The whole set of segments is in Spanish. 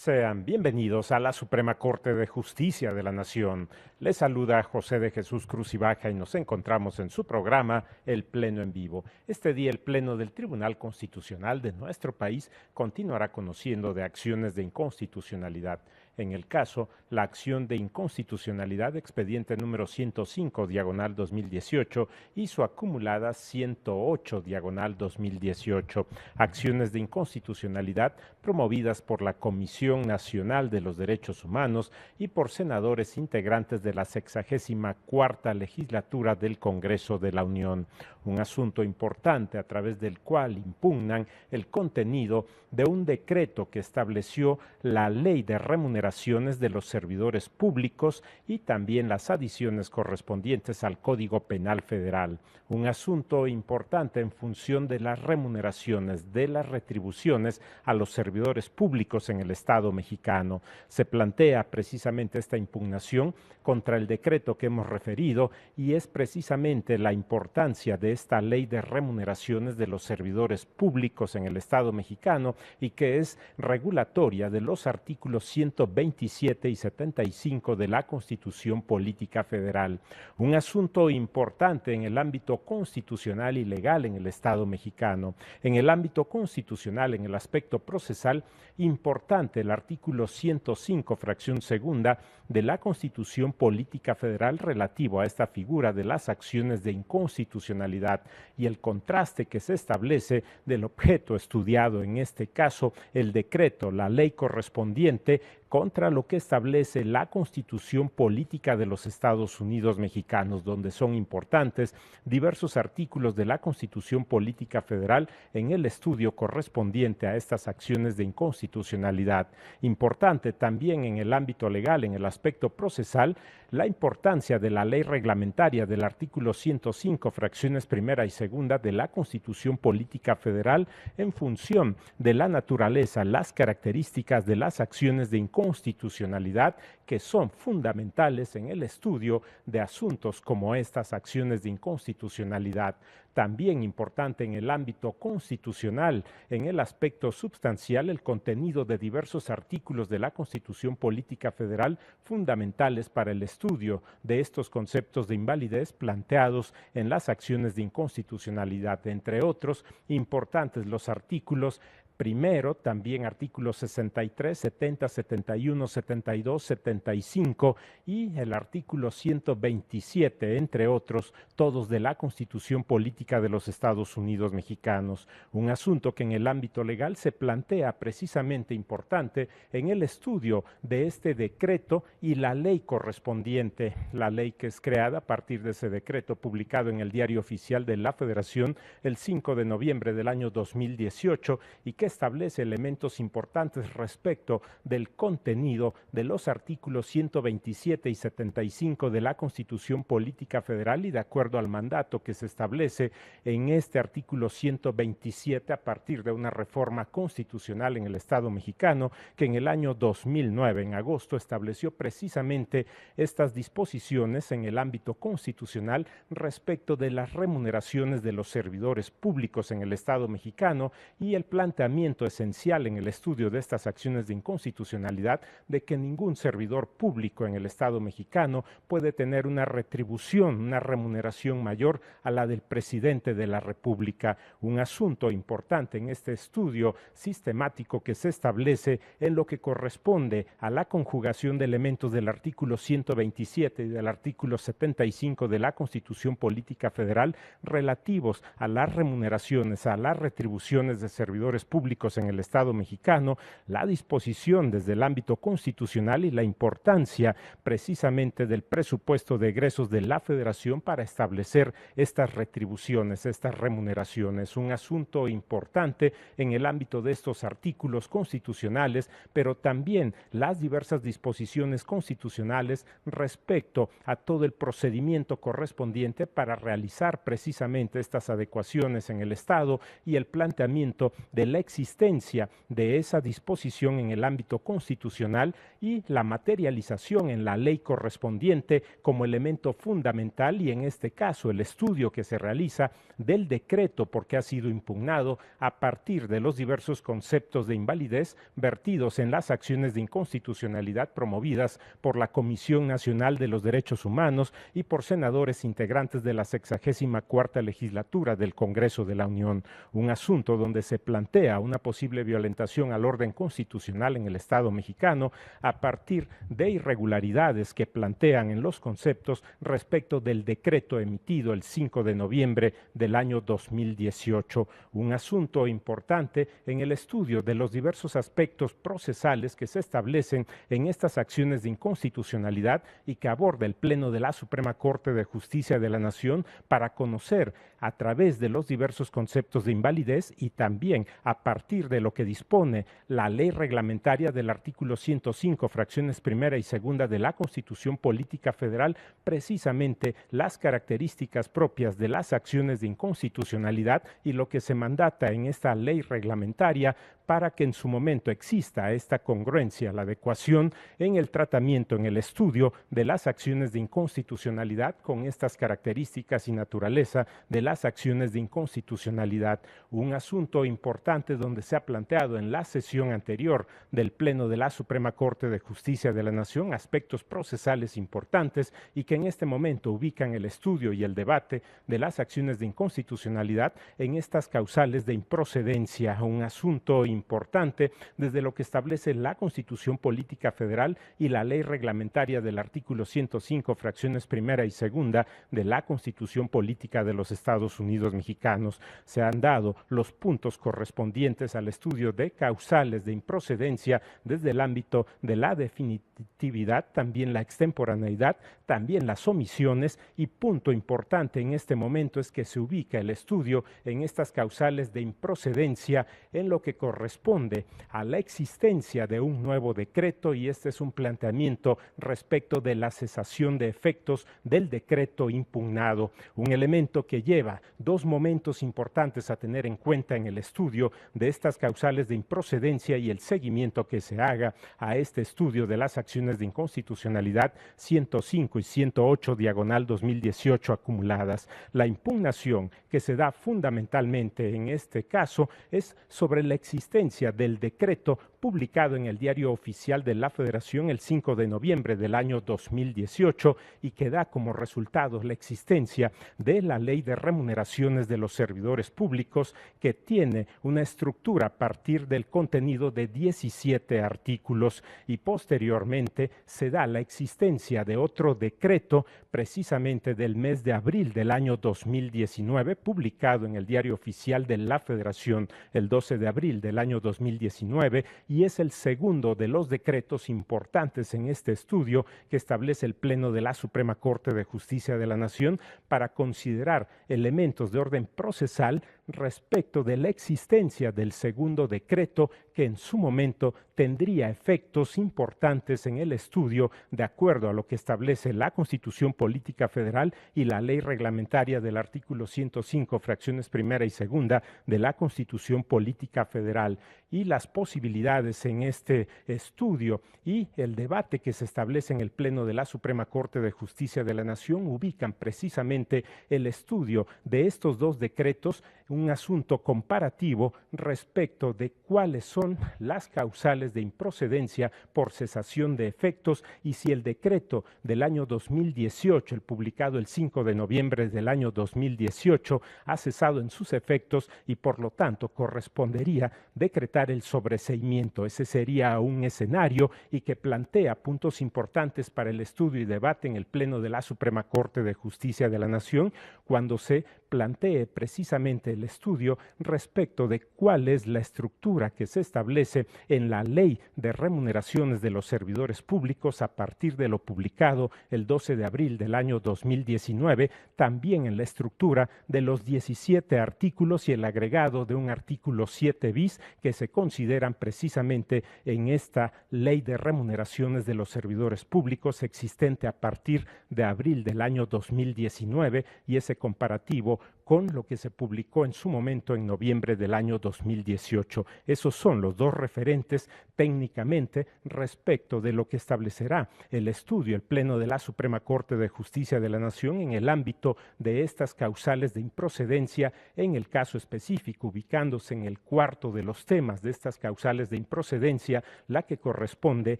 Sean bienvenidos a la Suprema Corte de Justicia de la Nación. Les saluda José de Jesús Cruz y Baja y nos encontramos en su programa El Pleno en Vivo. Este día el Pleno del Tribunal Constitucional de nuestro país continuará conociendo de acciones de inconstitucionalidad. En el caso, la acción de inconstitucionalidad expediente número 105 diagonal 2018 y su acumulada 108 diagonal 2018. Acciones de inconstitucionalidad promovidas por la Comisión Nacional de los Derechos Humanos y por senadores integrantes de la 64ª legislatura del Congreso de la Unión. Un asunto importante a través del cual impugnan el contenido de un decreto que estableció la Ley de Remuneraciones de los Servidores Públicos y también las adiciones correspondientes al Código Penal Federal. Un asunto importante en función de las remuneraciones, de las retribuciones a los servidores públicos en el Estado mexicano. Se plantea precisamente esta impugnación contra el decreto que hemos referido y es precisamente la importancia de esta ley de remuneraciones de los servidores públicos en el Estado mexicano y que es regulatoria de los artículos 127 y 75 de la Constitución Política Federal. Un asunto importante en el ámbito constitucional y legal en el Estado mexicano. En el ámbito constitucional, en el aspecto procesal, importante el artículo 105, fracción segunda de la Constitución Política Federal relativo a esta figura de las acciones de inconstitucionalidad y el contraste que se establece del objeto estudiado, en este caso el decreto, la ley correspondiente, contra lo que establece la Constitución Política de los Estados Unidos Mexicanos, donde son importantes diversos artículos de la Constitución Política Federal en el estudio correspondiente a estas acciones de inconstitucionalidad. Importante también en el ámbito legal, en el aspecto procesal, la importancia de la ley reglamentaria del artículo 105, fracciones primera y segunda de la Constitución Política Federal en función de la naturaleza, las características de las acciones de inconstitucionalidad que son fundamentales en el estudio de asuntos como estas acciones de inconstitucionalidad. También importante en el ámbito constitucional, en el aspecto substancial, el contenido de diversos artículos de la Constitución Política Federal fundamentales para el estudio de estos conceptos de invalidez planteados en las acciones de inconstitucionalidad. Entre otros, importantes los artículos primero, también artículos 63, 70, 71, 72, 75 y el artículo 127, entre otros, todos de la Constitución Política de los Estados Unidos Mexicanos. Un asunto que en el ámbito legal se plantea precisamente importante en el estudio de este decreto y la ley correspondiente, la ley que es creada a partir de ese decreto publicado en el Diario Oficial de la Federación el 5 de noviembre del año 2018 y que establece elementos importantes respecto del contenido de los artículos 127 y 75 de la Constitución Política Federal y de acuerdo al mandato que se establece en este artículo 127 a partir de una reforma constitucional en el Estado mexicano que en el año 2009, en agosto, estableció precisamente estas disposiciones en el ámbito constitucional respecto de las remuneraciones de los servidores públicos en el Estado mexicano y el planteamiento esencial en el estudio de estas acciones de inconstitucionalidad de que ningún servidor público en el Estado mexicano puede tener una retribución, una remuneración mayor a la del presidente de la República. Un asunto importante en este estudio sistemático que se establece en lo que corresponde a la conjugación de elementos del artículo 127 y del artículo 75 de la Constitución Política Federal relativos a las remuneraciones, a las retribuciones de servidores públicos en el Estado mexicano, la disposición desde el ámbito constitucional y la importancia precisamente del presupuesto de egresos de la Federación para establecer estas retribuciones, estas remuneraciones. Un asunto importante en el ámbito de estos artículos constitucionales, pero también las diversas disposiciones constitucionales respecto a todo el procedimiento correspondiente para realizar precisamente estas adecuaciones en el Estado y el planteamiento de la existencia de esa disposición en el ámbito constitucional y la materialización en la ley correspondiente como elemento fundamental, y en este caso el estudio que se realiza del decreto porque ha sido impugnado a partir de los diversos conceptos de invalidez vertidos en las acciones de inconstitucionalidad promovidas por la Comisión Nacional de los Derechos Humanos y por senadores integrantes de la 64ª legislatura del Congreso de la Unión. Un asunto donde se plantea una posible violentación al orden constitucional en el Estado mexicano a partir de irregularidades que plantean en los conceptos respecto del decreto emitido el 5 de noviembre del año 2018. Un asunto importante en el estudio de los diversos aspectos procesales que se establecen en estas acciones de inconstitucionalidad y que aborda el Pleno de la Suprema Corte de Justicia de la Nación para conocer a través de los diversos conceptos de invalidez y también a partir de lo que dispone la ley reglamentaria del artículo 105, fracciones primera y segunda de la Constitución Política Federal, precisamente las características propias de las acciones de inconstitucionalidad y lo que se mandata en esta ley reglamentaria para que en su momento exista esta congruencia, la adecuación en el tratamiento, en el estudio de las acciones de inconstitucionalidad con estas características y naturaleza de las acciones de inconstitucionalidad. Un asunto importante donde se ha planteado en la sesión anterior del Pleno de la Suprema Corte de Justicia de la Nación aspectos procesales importantes y que en este momento ubican el estudio y el debate de las acciones de inconstitucionalidad en estas causales de improcedencia, un asunto importante desde lo que establece la Constitución Política Federal y la ley reglamentaria del artículo 105, fracciones primera y segunda de la Constitución Política de los Estados Unidos Mexicanos. Se han dado los puntos correspondientes al estudio de causales de improcedencia desde el ámbito de la definitividad, también la extemporaneidad, también las omisiones, y punto importante en este momento es que se ubica el estudio en estas causales de improcedencia en lo que corresponde a la existencia de un nuevo decreto, y este es un planteamiento respecto de la cesación de efectos del decreto impugnado, un elemento que lleva dos momentos importantes a tener en cuenta en el estudio de estas causales de improcedencia y el seguimiento que se haga a este estudio de las acciones de inconstitucionalidad 105 y 108 diagonal 2018 acumuladas. La impugnación que se da fundamentalmente en este caso es sobre la existencia del decreto publicado en el Diario Oficial de la Federación el 5 de noviembre del año 2018 y que da como resultado la existencia de la Ley de Remuneraciones de los Servidores Públicos, que tiene una estructura a partir del contenido de 17 artículos, y posteriormente se da la existencia de otro decreto precisamente del mes de abril del año 2019, publicado en el Diario Oficial de la Federación el 12 de abril del año 2019, y es el segundo de los decretos importantes en este estudio que establece el Pleno de la Suprema Corte de Justicia de la Nación para considerar elementos de orden procesal respecto de la existencia del segundo decreto que en su momento tendría efectos importantes en el estudio de acuerdo a lo que establece la Constitución Política Federal y la ley reglamentaria del artículo 105, fracciones primera y segunda de la Constitución Política Federal, y las posibilidades en este estudio y el debate que se establece en el Pleno de la Suprema Corte de Justicia de la Nación ubican precisamente el estudio de estos dos decretos, un asunto comparativo respecto de cuáles son las causales de improcedencia por cesación de efectos y si el decreto del año 2018, el publicado el 5 de noviembre del año 2018, ha cesado en sus efectos y por lo tanto correspondería decretar el sobreseimiento. Ese sería un escenario y que plantea puntos importantes para el estudio y debate en el Pleno de la Suprema Corte de Justicia de la Nación cuando se plantee precisamente el estudio respecto de cuál es la estructura que se establece en la Ley de Remuneraciones de los Servidores Públicos a partir de lo publicado el 12 de abril del año 2019, también en la estructura de los 17 artículos y el agregado de un artículo 7 bis que se consideran precisamente en esta Ley de Remuneraciones de los Servidores Públicos existente a partir de abril del año 2019, y ese comparativo con lo que se publicó en su momento en noviembre del año 2018. Esos son los dos referentes técnicamente respecto de lo que establecerá el estudio, el Pleno de la Suprema Corte de Justicia de la Nación en el ámbito de estas causales de improcedencia, en el caso específico, ubicándose en el cuarto de los temas de estas causales de improcedencia, la que corresponde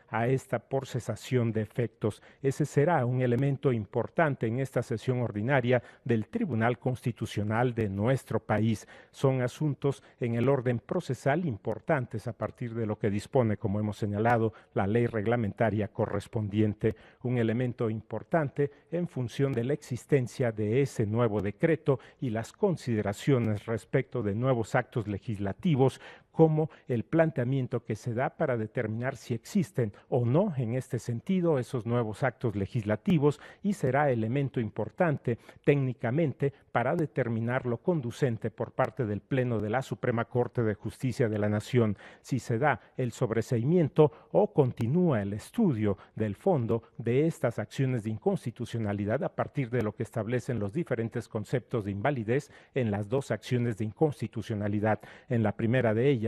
a esta por cesación de efectos. Ese será un elemento importante en esta sesión ordinaria del Tribunal Constitucional de nuestro país. Son asuntos en el orden procesal importantes a partir de lo que dispone, como hemos señalado, la ley reglamentaria correspondiente, un elemento importante en función de la existencia de ese nuevo decreto y las consideraciones respecto de nuevos actos legislativos, como el planteamiento que se da para determinar si existen o no en este sentido esos nuevos actos legislativos, y será elemento importante técnicamente para determinar lo conducente por parte del Pleno de la Suprema Corte de Justicia de la Nación, si se da el sobreseimiento o continúa el estudio del fondo de estas acciones de inconstitucionalidad a partir de lo que establecen los diferentes conceptos de invalidez en las dos acciones de inconstitucionalidad. En la primera de ellas,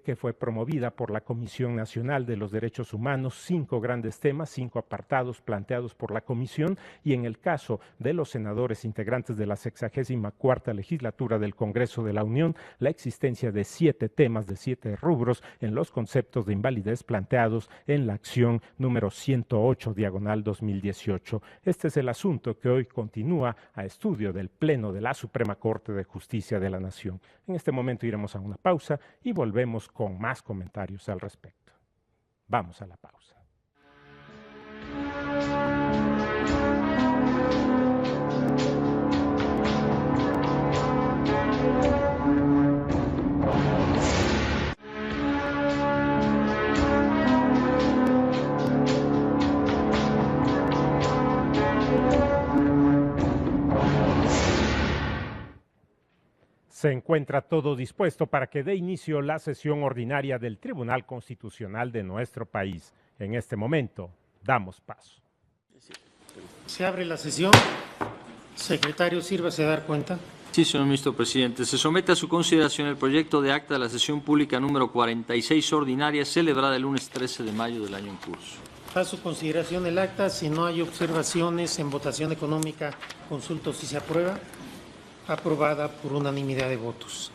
que fue promovida por la Comisión Nacional de los Derechos Humanos, 5 grandes temas, 5 apartados planteados por la Comisión, y en el caso de los senadores integrantes de la 64ª legislatura del Congreso de la Unión, la existencia de 7 temas de 7 rubros en los conceptos de invalidez planteados en la acción número 108/2018. Este es el asunto que hoy continúa a estudio del Pleno de la Suprema Corte de Justicia de la Nación. En este momento iremos a una pausa y volvemos con más comentarios al respecto. Vamos a la pausa. Se encuentra todo dispuesto para que dé inicio la sesión ordinaria del Tribunal Constitucional de nuestro país. En este momento, damos paso. Se abre la sesión. Secretario, sírvase a dar cuenta. Sí, señor ministro presidente. Se somete a su consideración el proyecto de acta de la sesión pública número 46 ordinaria celebrada el lunes 13 de mayo del año en curso. A su consideración el acta. Si no hay observaciones en votación económica, consulto si se aprueba. Aprobada por unanimidad de votos.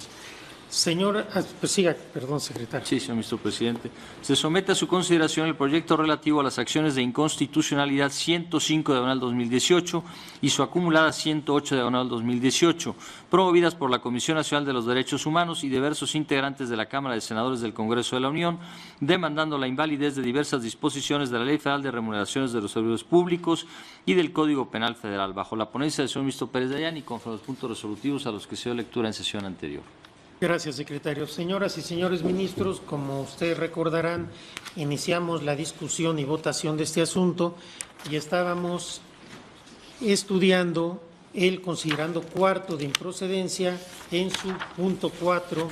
Señor, siga, perdón, secretario. Sí, señor ministro presidente. Se somete a su consideración el proyecto relativo a las acciones de inconstitucionalidad 105/2018 y su acumulada 108/2018, promovidas por la Comisión Nacional de los Derechos Humanos y diversos integrantes de la Cámara de Senadores del Congreso de la Unión, demandando la invalidez de diversas disposiciones de la Ley Federal de Remuneraciones de los Servidores Públicos y del Código Penal Federal, bajo la ponencia del señor ministro Pérez Dayán y conforme a los puntos resolutivos a los que se dio lectura en sesión anterior. Gracias, secretario. Señoras y señores ministros, como ustedes recordarán, iniciamos la discusión y votación de este asunto y estábamos estudiando el considerando cuarto de improcedencia en su punto 4,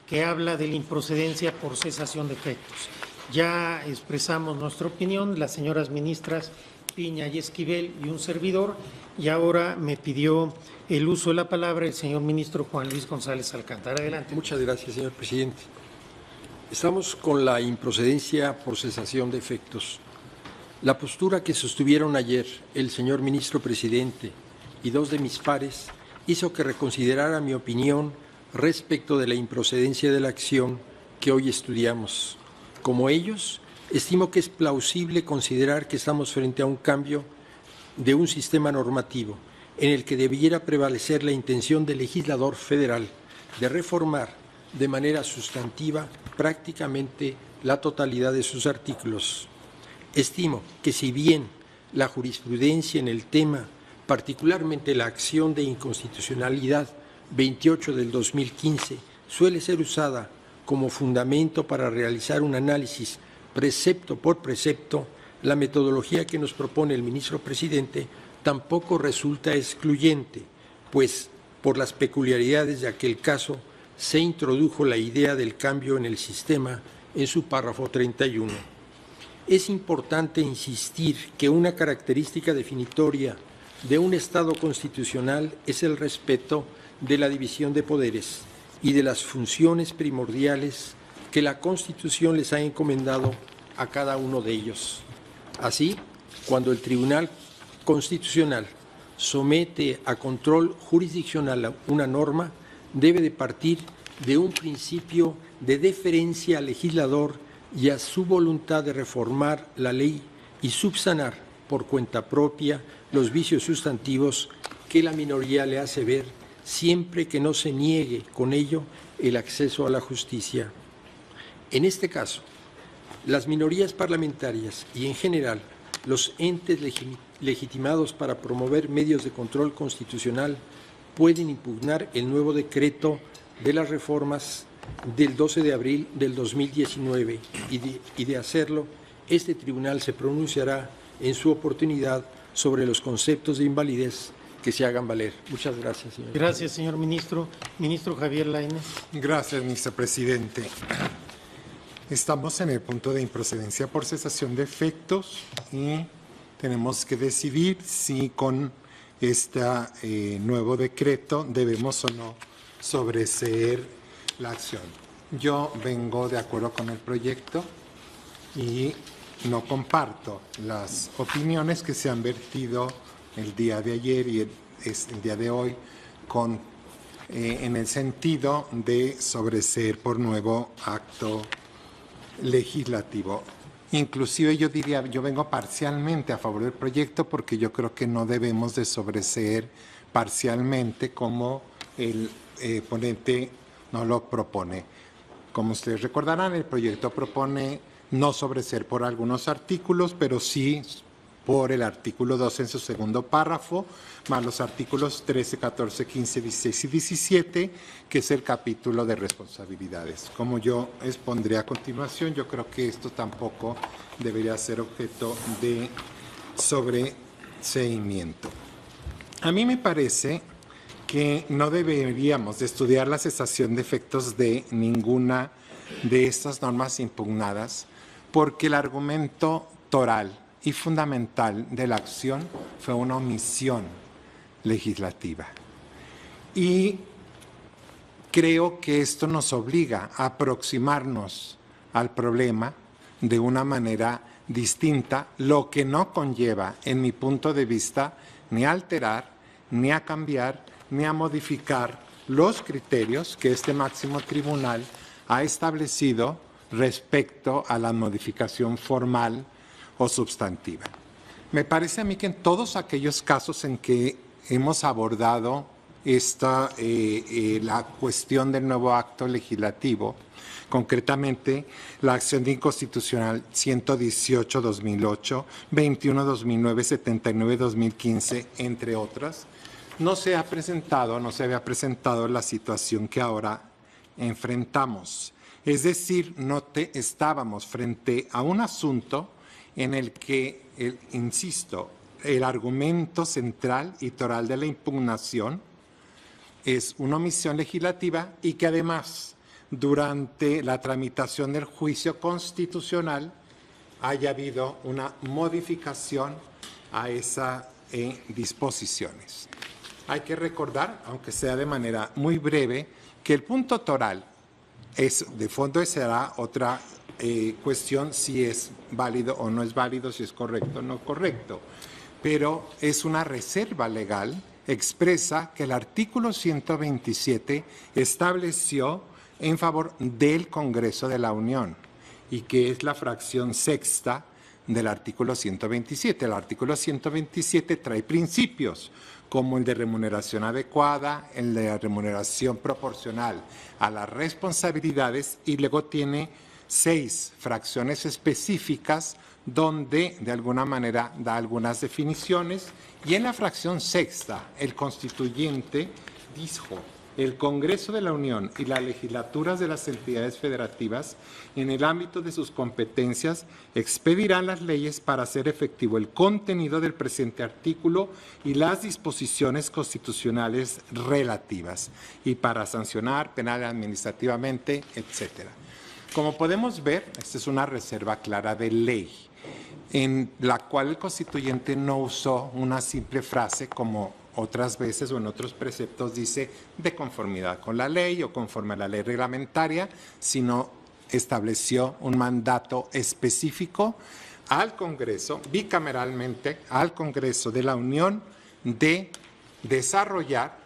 que habla de la improcedencia por cesación de efectos. Ya expresamos nuestra opinión, las señoras ministras Piña y Esquivel y un servidor, y ahora me pidió el uso de la palabra el señor ministro Juan Luis González Alcántara. Adelante. Muchas gracias, señor presidente. Estamos con la improcedencia por cesación de efectos. La postura que sostuvieron ayer el señor ministro presidente y 2 de mis pares hizo que reconsiderara mi opinión respecto de la improcedencia de la acción que hoy estudiamos. Como ellos, estimo que es plausible considerar que estamos frente a un cambio de un sistema normativo en el que debiera prevalecer la intención del legislador federal de reformar de manera sustantiva prácticamente la totalidad de sus artículos. Estimo que si bien la jurisprudencia en el tema, particularmente la acción de inconstitucionalidad 28 del 2015, suele ser usada como fundamento para realizar un análisis precepto por precepto, la metodología que nos propone el ministro presidente tampoco resulta excluyente, pues por las peculiaridades de aquel caso se introdujo la idea del cambio en el sistema en su párrafo 31. Es importante insistir que una característica definitoria de un Estado constitucional es el respeto de la división de poderes y de las funciones primordiales que la Constitución les ha encomendado a cada uno de ellos. Así, cuando el Tribunal Constitucional somete a control jurisdiccional una norma, debe de partir de un principio de deferencia al legislador y a su voluntad de reformar la ley y subsanar por cuenta propia los vicios sustantivos que la minoría le hace ver, siempre que no se niegue con ello el acceso a la justicia. En este caso, las minorías parlamentarias y, en general, los entes legitimados para promover medios de control constitucional pueden impugnar el nuevo decreto de las reformas del 12 de abril del 2019 y de hacerlo, este tribunal se pronunciará en su oportunidad sobre los conceptos de invalidez que se hagan valer. Muchas gracias, señor. Gracias, señor ministro. Ministro Javier Lainez. Gracias, ministro presidente. Estamos en el punto de improcedencia por cesación de efectos y tenemos que decidir si con este nuevo decreto debemos o no sobreseer la acción. Yo vengo de acuerdo con el proyecto y no comparto las opiniones que se han vertido el día de ayer y el día de hoy en el sentido de sobreseer por nuevo acto legislativo. Inclusive yo diría, yo vengo parcialmente a favor del proyecto porque yo creo que no debemos de sobreseer parcialmente como el ponente no lo propone. Como ustedes recordarán, el proyecto propone no sobreseer por algunos artículos, pero sí por el artículo 2 en su segundo párrafo, más los artículos 13, 14, 15, 16 y 17, que es el capítulo de responsabilidades. Como yo expondré a continuación, yo creo que esto tampoco debería ser objeto de sobreseimiento. A mí me parece que no deberíamos de estudiar la cesación de efectos de ninguna de estas normas impugnadas, porque el argumento toral y fundamental de la acción fue una omisión legislativa. Y creo que esto nos obliga a aproximarnos al problema de una manera distinta, lo que no conlleva, en mi punto de vista, ni a alterar, ni a cambiar, ni a modificar los criterios que este máximo tribunal ha establecido respecto a la modificación formal o sustantiva. Me parece a mí que en todos aquellos casos en que hemos abordado la cuestión del nuevo acto legislativo, concretamente la acción de inconstitucional 118-2008, 21-2009, 79-2015, entre otras, no se había presentado la situación que ahora enfrentamos. Es decir, estábamos frente a un asunto en el que, insisto, el argumento central y toral de la impugnación es una omisión legislativa y que además, durante la tramitación del juicio constitucional, haya habido una modificación a esas disposiciones. Hay que recordar, aunque sea de manera muy breve, que el punto toral de fondo será otra cuestión si es válido o no es válido, si es correcto o no correcto. Pero es una reserva legal expresa que el artículo 127 estableció en favor del Congreso de la Unión y que es la fracción sexta del artículo 127. El artículo 127 trae principios como el de remuneración adecuada, el de remuneración proporcional a las responsabilidades y luego tiene 6 fracciones específicas donde de alguna manera da algunas definiciones y en la fracción sexta el constituyente dijo: el Congreso de la Unión y las legislaturas de las entidades federativas, en el ámbito de sus competencias, expedirán las leyes para hacer efectivo el contenido del presente artículo y las disposiciones constitucionales relativas, y para sancionar penal administrativamente, etcétera. Como podemos ver, esta es una reserva clara de ley. en la cual el constituyente no usó una simple frase como otras veces o en otros preceptos dice de conformidad con la ley o conforme a la ley reglamentaria, sino estableció un mandato específico al Congreso, bicameralmente, al Congreso de la Unión, de desarrollar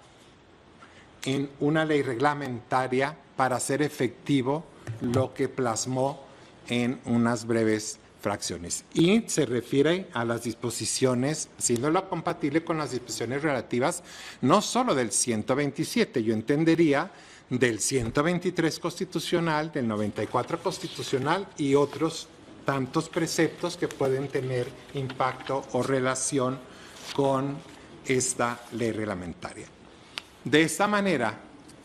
en una ley reglamentaria para hacer efectivo lo que plasmó en unas breves fracciones. Y se refiere a las disposiciones, siéndolo compatible con las disposiciones relativas no solo del 127, yo entendería del 123 constitucional, del 94 constitucional y otros tantos preceptos que pueden tener impacto o relación con esta ley reglamentaria. De esta manera,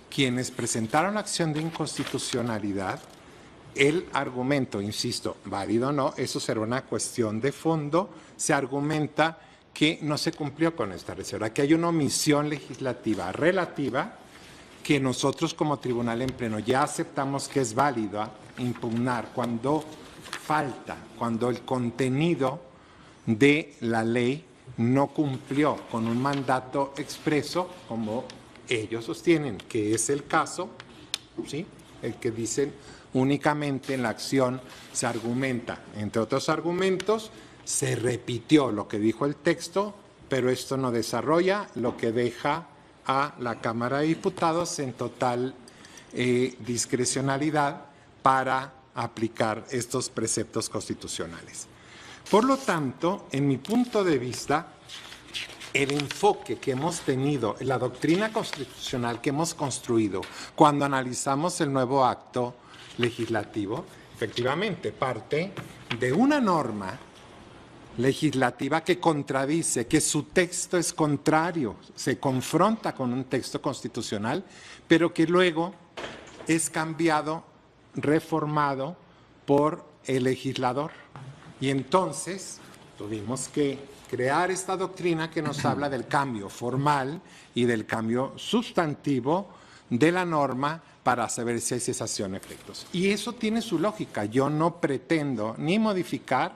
quienes presentaron la acción de inconstitucionalidad, el argumento, insisto, válido o no, eso será una cuestión de fondo, se argumenta que no se cumplió con esta reserva, que hay una omisión legislativa relativa que nosotros como tribunal en pleno ya aceptamos que es válida impugnar cuando falta, cuando el contenido de la ley no cumplió con un mandato expreso, como ellos sostienen que es el caso, ¿sí? El que dicen únicamente en la acción se argumenta, entre otros argumentos, se repitió lo que dijo el texto, pero esto no desarrolla, lo que deja a la Cámara de Diputados en total discrecionalidad para aplicar estos preceptos constitucionales. Por lo tanto, en mi punto de vista, el enfoque que hemos tenido, la doctrina constitucional que hemos construido cuando analizamos el nuevo acto legislativo, efectivamente parte de una norma legislativa que contradice, que su texto es contrario, se confronta con un texto constitucional, pero que luego es cambiado, reformado por el legislador. Y entonces tuvimos que crear esta doctrina que nos habla del cambio formal y del cambio sustantivo de la norma para saber si hay cesación de efectos. Y eso tiene su lógica. Yo no pretendo ni modificar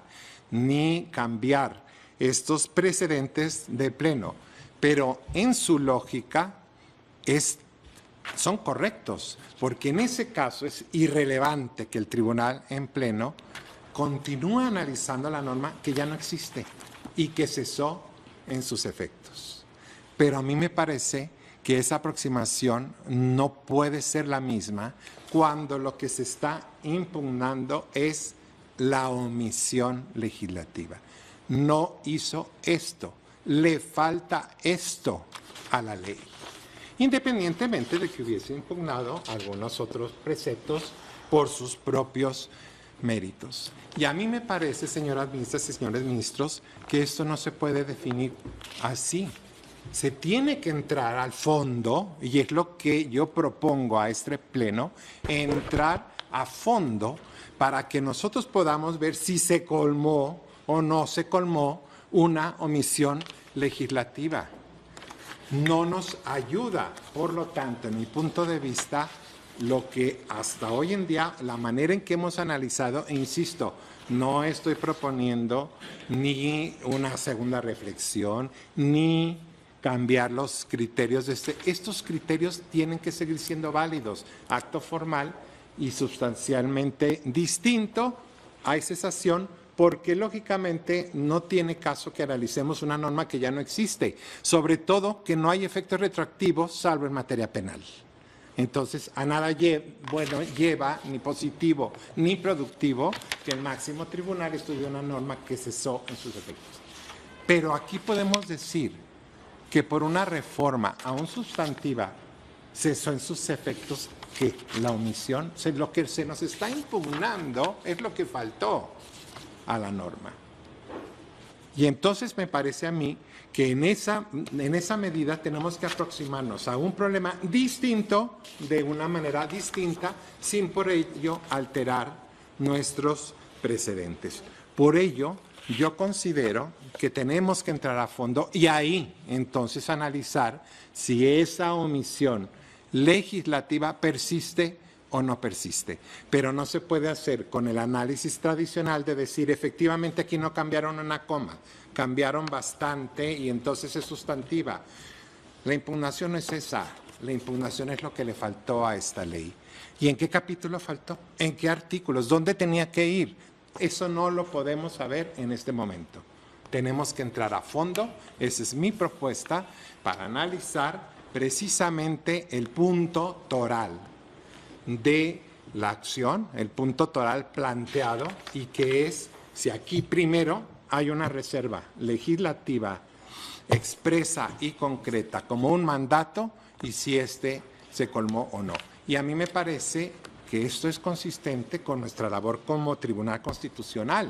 ni cambiar estos precedentes de pleno, pero en su lógica son correctos, porque en ese caso es irrelevante que el tribunal en pleno continúe analizando la norma que ya no existe y que cesó en sus efectos. Pero a mí me parece que esa aproximación no puede ser la misma cuando lo que se está impugnando es la omisión legislativa. No hizo esto, le falta esto a la ley, independientemente de que hubiese impugnado algunos otros preceptos por sus propios méritos. Y a mí me parece, señoras ministras y señores ministros, que esto no se puede definir así. Se tiene que entrar al fondo, y es lo que yo propongo a este pleno, entrar a fondo para que nosotros podamos ver si se colmó o no se colmó una omisión legislativa. No nos ayuda, por lo tanto, en mi punto de vista, lo que hasta hoy en día, la manera en que hemos analizado, e insisto, no estoy proponiendo ni una segunda reflexión, ni cambiar los criterios de estos criterios tienen que seguir siendo válidos, acto formal y sustancialmente distinto, hay cesación, porque lógicamente no tiene caso que analicemos una norma que ya no existe, sobre todo que no hay efectos retroactivos salvo en materia penal. Entonces, a nada lleva ni positivo ni productivo que el máximo tribunal estudie una norma que cesó en sus efectos. Pero aquí podemos decir que por una reforma aún sustantiva cesó en sus efectos, que la omisión, lo que se nos está impugnando es lo que faltó a la norma. Y entonces me parece a mí que en esa medida tenemos que aproximarnos a un problema distinto, de una manera distinta, sin por ello alterar nuestros precedentes. Por ello, yo considero que tenemos que entrar a fondo y ahí entonces analizar si esa omisión legislativa persiste o no persiste. Pero no se puede hacer con el análisis tradicional de decir, efectivamente aquí no cambiaron una coma, cambiaron bastante y entonces es sustantiva. La impugnación no es esa, la impugnación es lo que le faltó a esta ley. ¿Y en qué capítulo faltó? ¿En qué artículos? ¿Dónde tenía que ir? Eso no lo podemos saber en este momento. Tenemos que entrar a fondo, esa es mi propuesta, para analizar precisamente el punto toral de la acción, el punto toral planteado, y que es si aquí primero hay una reserva legislativa expresa y concreta como un mandato y si este se colmó o no. Y a mí me parece que esto es consistente con nuestra labor como Tribunal Constitucional,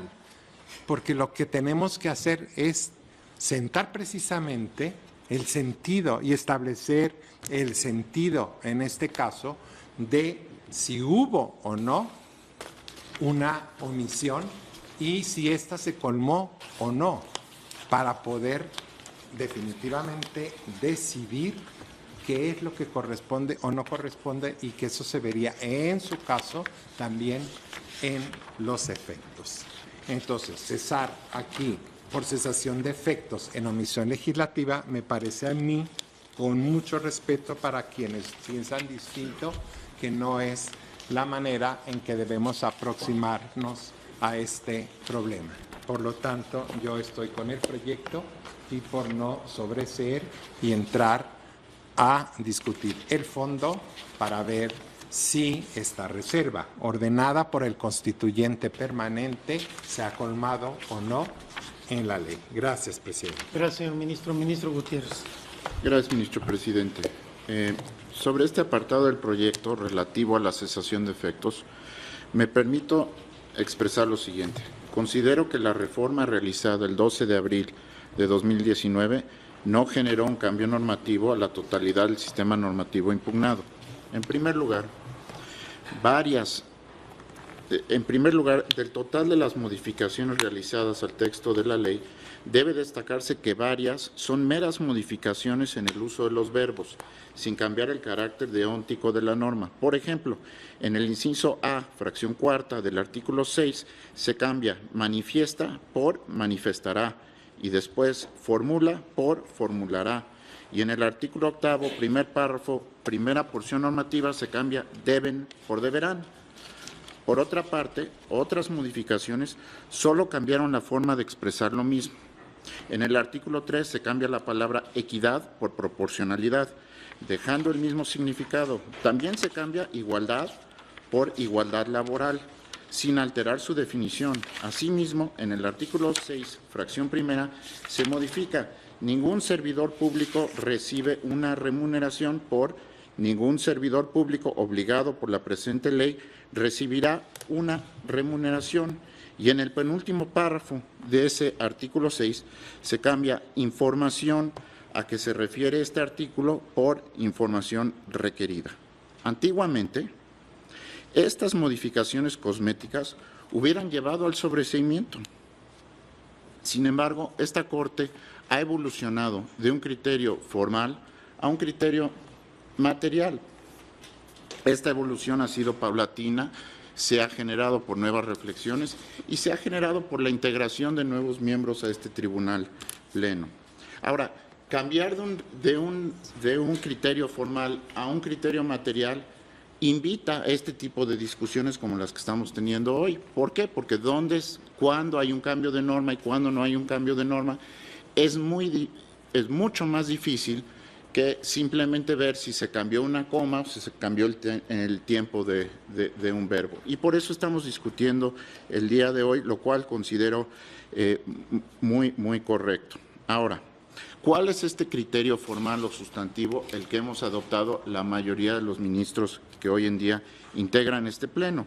porque lo que tenemos que hacer es sentar precisamente el sentido y establecer el sentido, en este caso, de si hubo o no una omisión y si ésta se colmó o no, para poder definitivamente decidir qué es lo que corresponde o no corresponde y que eso se vería en su caso también en los efectos. Entonces, cesar aquí por cesación de efectos en omisión legislativa me parece a mí, con mucho respeto para quienes piensan distinto, que no es la manera en que debemos aproximarnos a este problema. Por lo tanto, yo estoy con el proyecto y por no sobreseer y entrar a discutir el fondo para ver si esta reserva ordenada por el constituyente permanente se ha colmado o no en la ley. Gracias, presidente. Gracias, señor ministro. Ministro Gutiérrez. Gracias, ministro presidente. Sobre este apartado del proyecto relativo a la cesación de efectos, me permito expresar lo siguiente. Considero que la reforma realizada el 12 de abril de 2019 no generó un cambio normativo a la totalidad del sistema normativo impugnado. En primer lugar, del total de las modificaciones realizadas al texto de la ley, debe destacarse que varias son meras modificaciones en el uso de los verbos, sin cambiar el carácter deóntico de la norma. Por ejemplo, en el inciso A, fracción cuarta del artículo 6, se cambia manifiesta por manifestará y después formula por formulará. Y en el artículo octavo, primer párrafo, primera porción normativa, se cambia deben por deberán. Por otra parte, otras modificaciones solo cambiaron la forma de expresar lo mismo. En el artículo 3 se cambia la palabra equidad por proporcionalidad, dejando el mismo significado. También se cambia igualdad por igualdad laboral, sin alterar su definición. Asimismo, en el artículo 6, fracción primera, se modifica: ningún servidor público recibe una remuneración por ningún servidor público obligado por la presente ley recibirá una remuneración. Y en el penúltimo párrafo de ese artículo 6 se cambia información a que se refiere este artículo por información requerida. Antiguamente, estas modificaciones cosméticas hubieran llevado al sobreseimiento. Sin embargo, esta Corte ha evolucionado de un criterio formal a un criterio material. Esta evolución ha sido paulatina, se ha generado por nuevas reflexiones y se ha generado por la integración de nuevos miembros a este tribunal pleno. Ahora, cambiar de un criterio formal a un criterio material invita a este tipo de discusiones como las que estamos teniendo hoy. ¿Por qué? Porque cuando hay un cambio de norma y cuando no hay un cambio de norma, es mucho más difícil que simplemente ver si se cambió una coma o si se cambió el tiempo de un verbo. Y por eso estamos discutiendo el día de hoy, lo cual considero muy correcto. Ahora, ¿cuál es este criterio formal o sustantivo, el que hemos adoptado la mayoría de los ministros que hoy en día integran este pleno?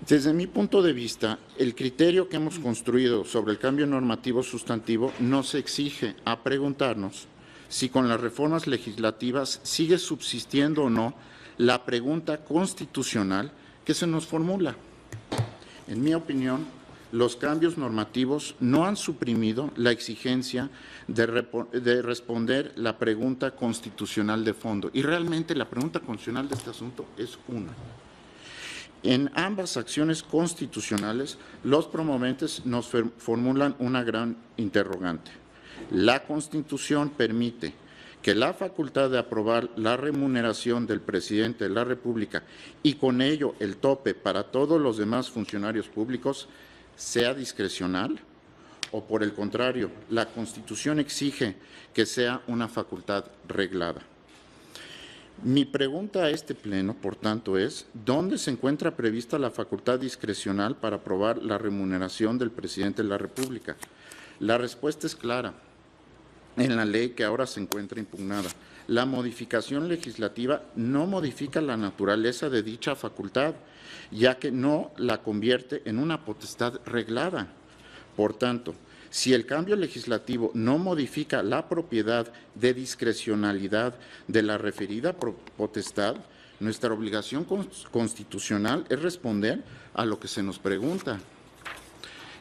Desde mi punto de vista, el criterio que hemos construido sobre el cambio normativo sustantivo nos exige a preguntarnos si con las reformas legislativas sigue subsistiendo o no la pregunta constitucional que se nos formula. En mi opinión, los cambios normativos no han suprimido la exigencia de responder la pregunta constitucional de fondo. Y realmente la pregunta constitucional de este asunto es una. En ambas acciones constitucionales, los promoventes nos formulan una gran interrogante. La Constitución permite que la facultad de aprobar la remuneración del presidente de la República y con ello el tope para todos los demás funcionarios públicos sea discrecional, o por el contrario, la Constitución exige que sea una facultad reglada. Mi pregunta a este Pleno, por tanto, es ¿dónde se encuentra prevista la facultad discrecional para aprobar la remuneración del presidente de la República? La respuesta es clara. En la ley que ahora se encuentra impugnada, la modificación legislativa no modifica la naturaleza de dicha facultad, ya que no la convierte en una potestad reglada. Por tanto, si el cambio legislativo no modifica la propiedad de discrecionalidad de la referida potestad, nuestra obligación constitucional es responder a lo que se nos pregunta.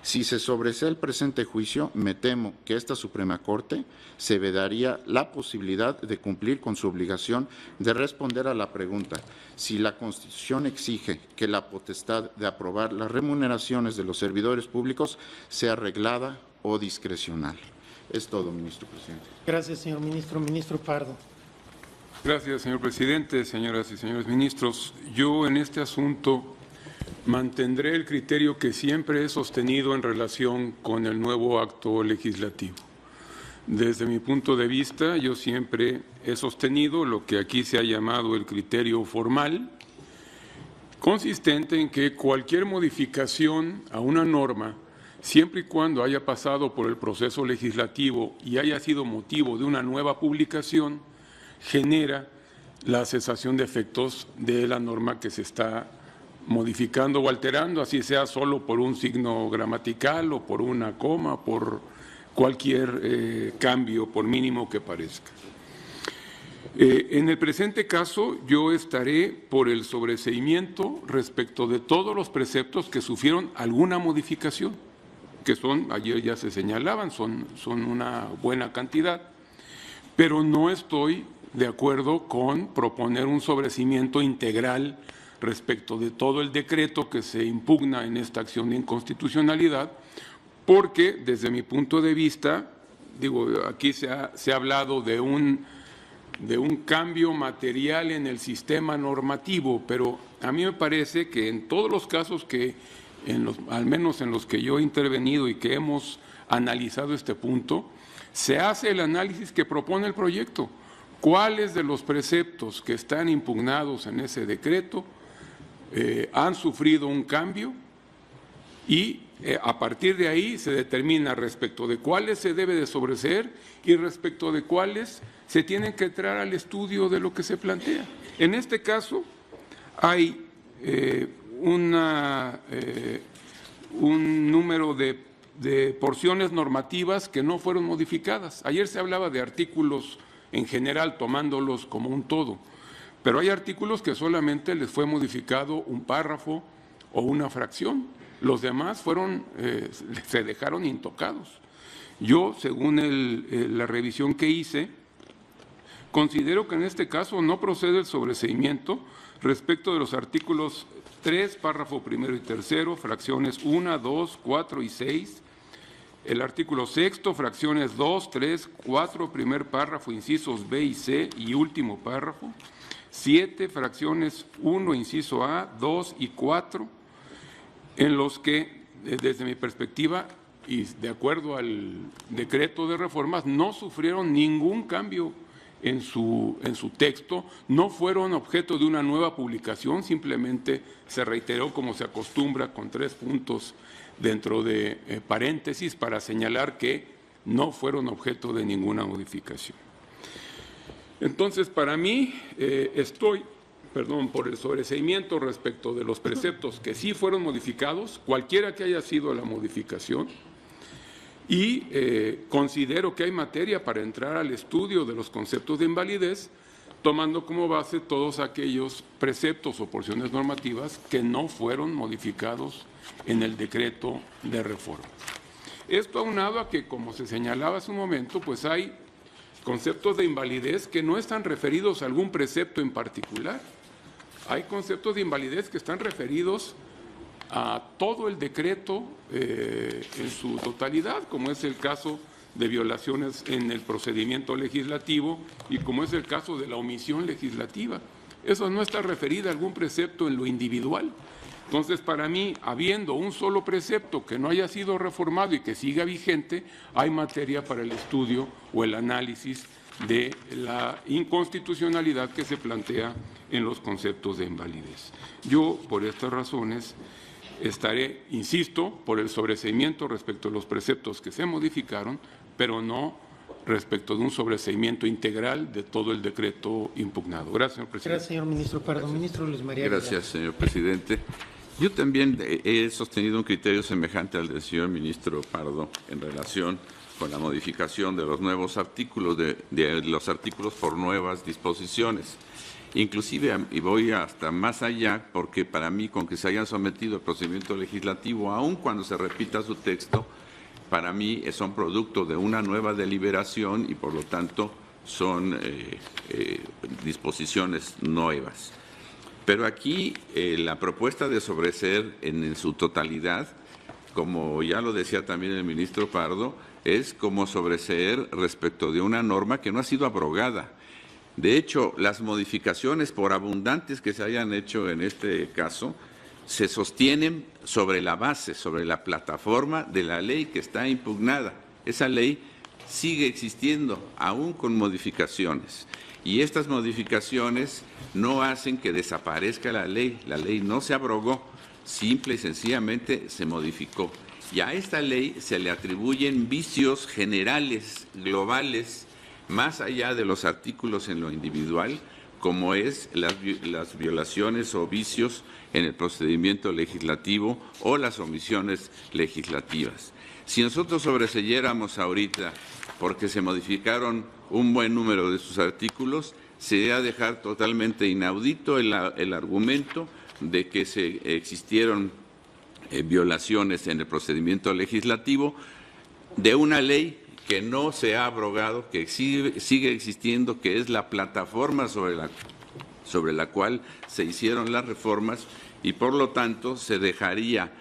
Si se sobresee el presente juicio, me temo que esta Suprema Corte se vedaría la posibilidad de cumplir con su obligación de responder a la pregunta si la Constitución exige que la potestad de aprobar las remuneraciones de los servidores públicos sea reglada o discrecional. Es todo, ministro presidente. Gracias, señor ministro. Ministro Pardo. Gracias, señor presidente, señoras y señores ministros. Yo en este asunto mantendré el criterio que siempre he sostenido en relación con el nuevo acto legislativo. Desde mi punto de vista, yo siempre he sostenido lo que aquí se ha llamado el criterio formal, consistente en que cualquier modificación a una norma, siempre y cuando haya pasado por el proceso legislativo y haya sido motivo de una nueva publicación, genera la cesación de efectos de la norma que se está modificando o alterando, así sea solo por un signo gramatical o por una coma, por cualquier cambio, por mínimo que parezca. En el presente caso, yo estaré por el sobreseimiento respecto de todos los preceptos que sufrieron alguna modificación, que son, ayer ya se señalaban, son una buena cantidad, pero no estoy de acuerdo con proponer un sobreseimiento integral respecto de todo el decreto que se impugna en esta acción de inconstitucionalidad, porque desde mi punto de vista, digo, aquí se ha hablado de un cambio material en el sistema normativo, pero a mí me parece que en todos los casos que, al menos en los que yo he intervenido y que hemos analizado este punto, se hace el análisis que propone el proyecto. ¿Cuáles de los preceptos que están impugnados en ese decreto han sufrido un cambio? Y a partir de ahí se determina respecto de cuáles se debe de sobreseer y respecto de cuáles se tienen que entrar al estudio de lo que se plantea. En este caso hay un número de porciones normativas que no fueron modificadas. Ayer se hablaba de artículos en general, tomándolos como un todo, pero hay artículos que solamente les fue modificado un párrafo o una fracción. Los demás se dejaron intocados. Yo, según la revisión que hice, considero que en este caso no procede el sobreseimiento respecto de los artículos 3, párrafo primero y tercero, fracciones 1, 2, 4 y 6, el artículo 6, fracciones 2, 3, 4, primer párrafo, incisos B y C y último párrafo, 7, fracciones 1, inciso A, 2 y 4, en los que, desde mi perspectiva y de acuerdo al decreto de reformas, no sufrieron ningún cambio en su texto, no fueron objeto de una nueva publicación, simplemente se reiteró como se acostumbra con 3 puntos dentro de paréntesis para señalar que no fueron objeto de ninguna modificación. Entonces, para mí, por el sobreseimiento respecto de los preceptos que sí fueron modificados, cualquiera que haya sido la modificación, y considero que hay materia para entrar al estudio de los conceptos de invalidez, tomando como base todos aquellos preceptos o porciones normativas que no fueron modificados en el decreto de reforma. Esto aunado a que, como se señalaba hace un momento, pues hay conceptos de invalidez que no están referidos a algún precepto en particular. Hay conceptos de invalidez que están referidos a todo el decreto en su totalidad, como es el caso de violaciones en el procedimiento legislativo y como es el caso de la omisión legislativa. Eso no está referido a algún precepto en lo individual. Entonces, para mí, habiendo un solo precepto que no haya sido reformado y que siga vigente, hay materia para el estudio o el análisis de la inconstitucionalidad que se plantea en los conceptos de invalidez. Yo, por estas razones, estaré, insisto, por el sobreseimiento respecto a los preceptos que se modificaron, pero no respecto de un sobreseimiento integral de todo el decreto impugnado. Gracias, señor presidente. Gracias, señor ministro. Perdón, ministro Luis María Aguilar. Gracias, señor presidente. Yo también he sostenido un criterio semejante al del señor ministro Pardo en relación con la modificación de los nuevos artículos, de los artículos por nuevas disposiciones. Inclusive, y voy hasta más allá, porque para mí, con que se hayan sometido al procedimiento legislativo, aun cuando se repita su texto, para mí son producto de una nueva deliberación y, por lo tanto, son disposiciones nuevas. Pero aquí la propuesta de sobreseer en su totalidad, como ya lo decía también el ministro Pardo, es como sobreseer respecto de una norma que no ha sido abrogada. De hecho, las modificaciones, por abundantes que se hayan hecho en este caso, se sostienen sobre la base, sobre la plataforma de la ley que está impugnada. Esa ley sigue existiendo, aún con modificaciones. Y estas modificaciones no hacen que desaparezca la ley. La ley no se abrogó, simple y sencillamente se modificó. Y a esta ley se le atribuyen vicios generales, globales, más allá de los artículos en lo individual, como es las violaciones o vicios en el procedimiento legislativo o las omisiones legislativas. Si nosotros sobreseyéramos ahorita porque se modificaron un buen número de sus artículos, sería dejar totalmente inaudito el argumento de que existieron violaciones en el procedimiento legislativo de una ley que no se ha abrogado, que sigue existiendo, que es la plataforma sobre la cual se hicieron las reformas y, por lo tanto, se dejaría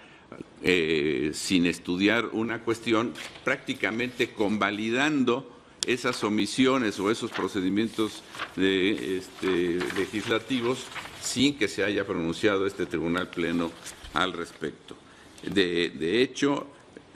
sin estudiar una cuestión, prácticamente convalidando esas omisiones o esos procedimientos legislativos sin que se haya pronunciado este Tribunal Pleno al respecto. De hecho,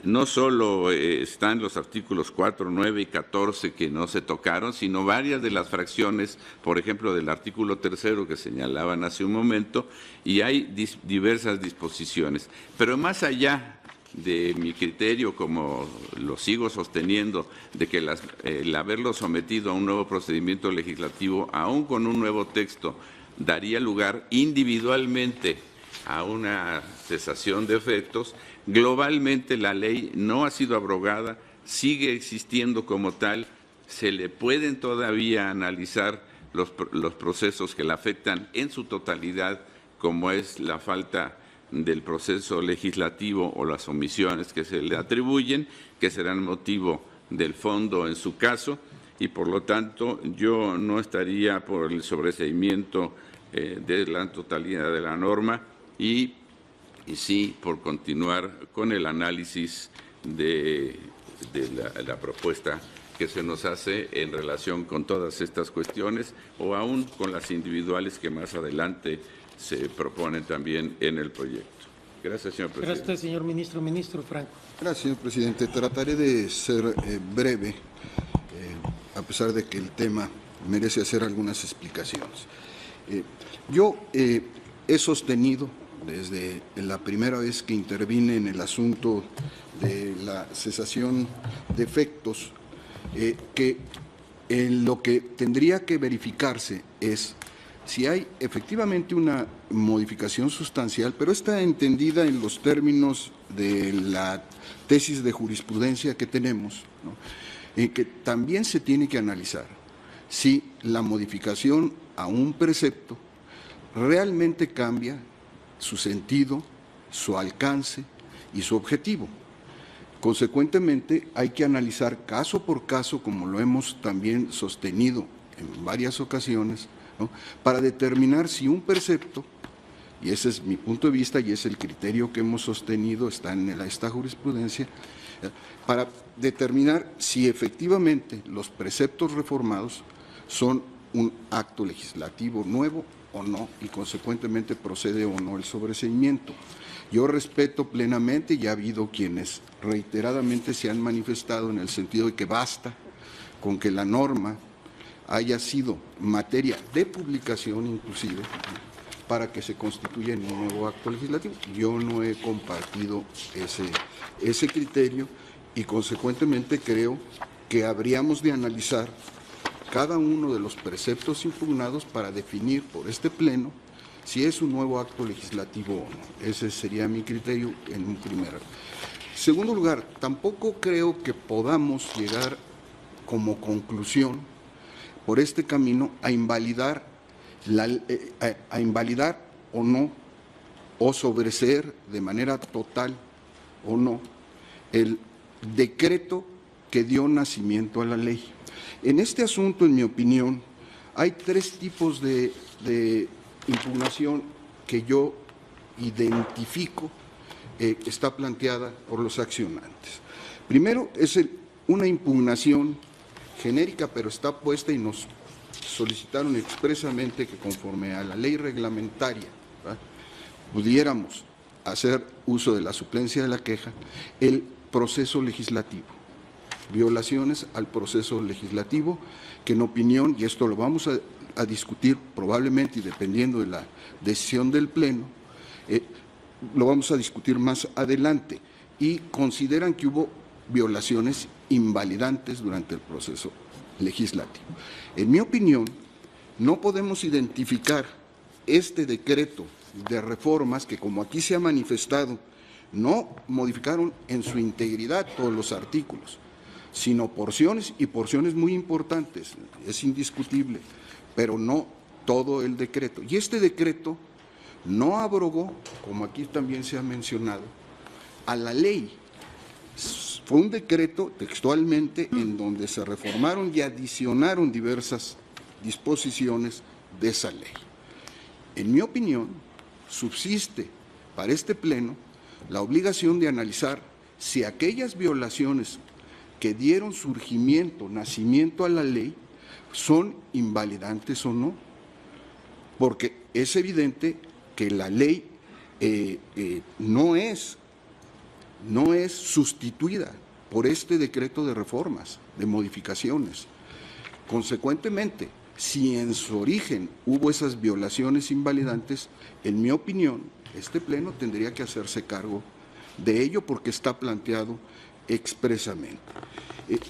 no solo están los artículos 4, 9 y 14 que no se tocaron, sino varias de las fracciones, por ejemplo, del artículo 3 que señalaban hace un momento, y hay diversas disposiciones. Pero más allá de mi criterio, como lo sigo sosteniendo, de que el haberlo sometido a un nuevo procedimiento legislativo, aún con un nuevo texto, daría lugar individualmente a una cesación de efectos, globalmente la ley no ha sido abrogada, sigue existiendo como tal, se le pueden todavía analizar los procesos que la afectan en su totalidad, como es la falta del proceso legislativo o las omisiones que se le atribuyen, que serán motivo del fondo en su caso, y por lo tanto yo no estaría por el sobreseimiento de la totalidad de la norma y sí por continuar con el análisis de la propuesta que se nos hace en relación con todas estas cuestiones o aún con las individuales que más adelante se proponen también en el proyecto. Gracias, señor presidente. Gracias, señor ministro. Ministro Franco. Gracias, señor presidente. Trataré de ser breve, a pesar de que el tema merece hacer algunas explicaciones. Yo he sostenido desde la primera vez que intervine en el asunto de la cesación de efectos, que lo que tendría que verificarse es si hay efectivamente una modificación sustancial, pero está entendida en los términos de la tesis de jurisprudencia que tenemos, ¿no? Que también se tiene que analizar si la modificación a un precepto realmente cambia su sentido, su alcance y su objetivo. Consecuentemente, hay que analizar caso por caso, como lo hemos también sostenido en varias ocasiones, ¿no?, para determinar si un precepto, y ese es mi punto de vista y es el criterio que hemos sostenido, está en esta jurisprudencia, para determinar si efectivamente los preceptos reformados son un acto legislativo nuevo o no, y consecuentemente procede o no el sobreseimiento. Yo respeto plenamente, y ha habido quienes reiteradamente se han manifestado en el sentido de que basta con que la norma haya sido materia de publicación inclusive para que se constituya en un nuevo acto legislativo. Yo no he compartido ese criterio y consecuentemente creo que habríamos de analizar cada uno de los preceptos impugnados para definir por este Pleno si es un nuevo acto legislativo o no. Ese sería mi criterio en un primer. Segundo lugar, tampoco creo que podamos llegar como conclusión por este camino a invalidar o no, o sobreseer de manera total o no, el decreto que dio nacimiento a la ley. En este asunto, en mi opinión, hay tres tipos de impugnación que yo identifico está planteada por los accionantes. Primero, es una impugnación genérica, pero está puesta y nos solicitaron expresamente que conforme a la ley reglamentaria, ¿verdad?, pudiéramos hacer uso de la suplencia de la queja, el proceso legislativo, violaciones al proceso legislativo, que en opinión, y esto lo vamos a discutir probablemente y dependiendo de la decisión del Pleno, lo vamos a discutir más adelante, y consideran que hubo violaciones invalidantes durante el proceso legislativo. En mi opinión, no podemos identificar este decreto de reformas que, como aquí se ha manifestado, no modificaron en su integridad todos los artículos, sino porciones, y porciones muy importantes, es indiscutible, pero no todo el decreto. Y este decreto no abrogó, como aquí también se ha mencionado, a la ley. Fue un decreto textualmente en donde se reformaron y adicionaron diversas disposiciones de esa ley. En mi opinión, subsiste para este Pleno la obligación de analizar si aquellas violaciones que dieron surgimiento, nacimiento a la ley, son invalidantes o no, porque es evidente que la ley no es sustituida por este decreto de reformas, de modificaciones. Consecuentemente, si en su origen hubo esas violaciones invalidantes, en mi opinión, este Pleno tendría que hacerse cargo de ello porque está planteado expresamente.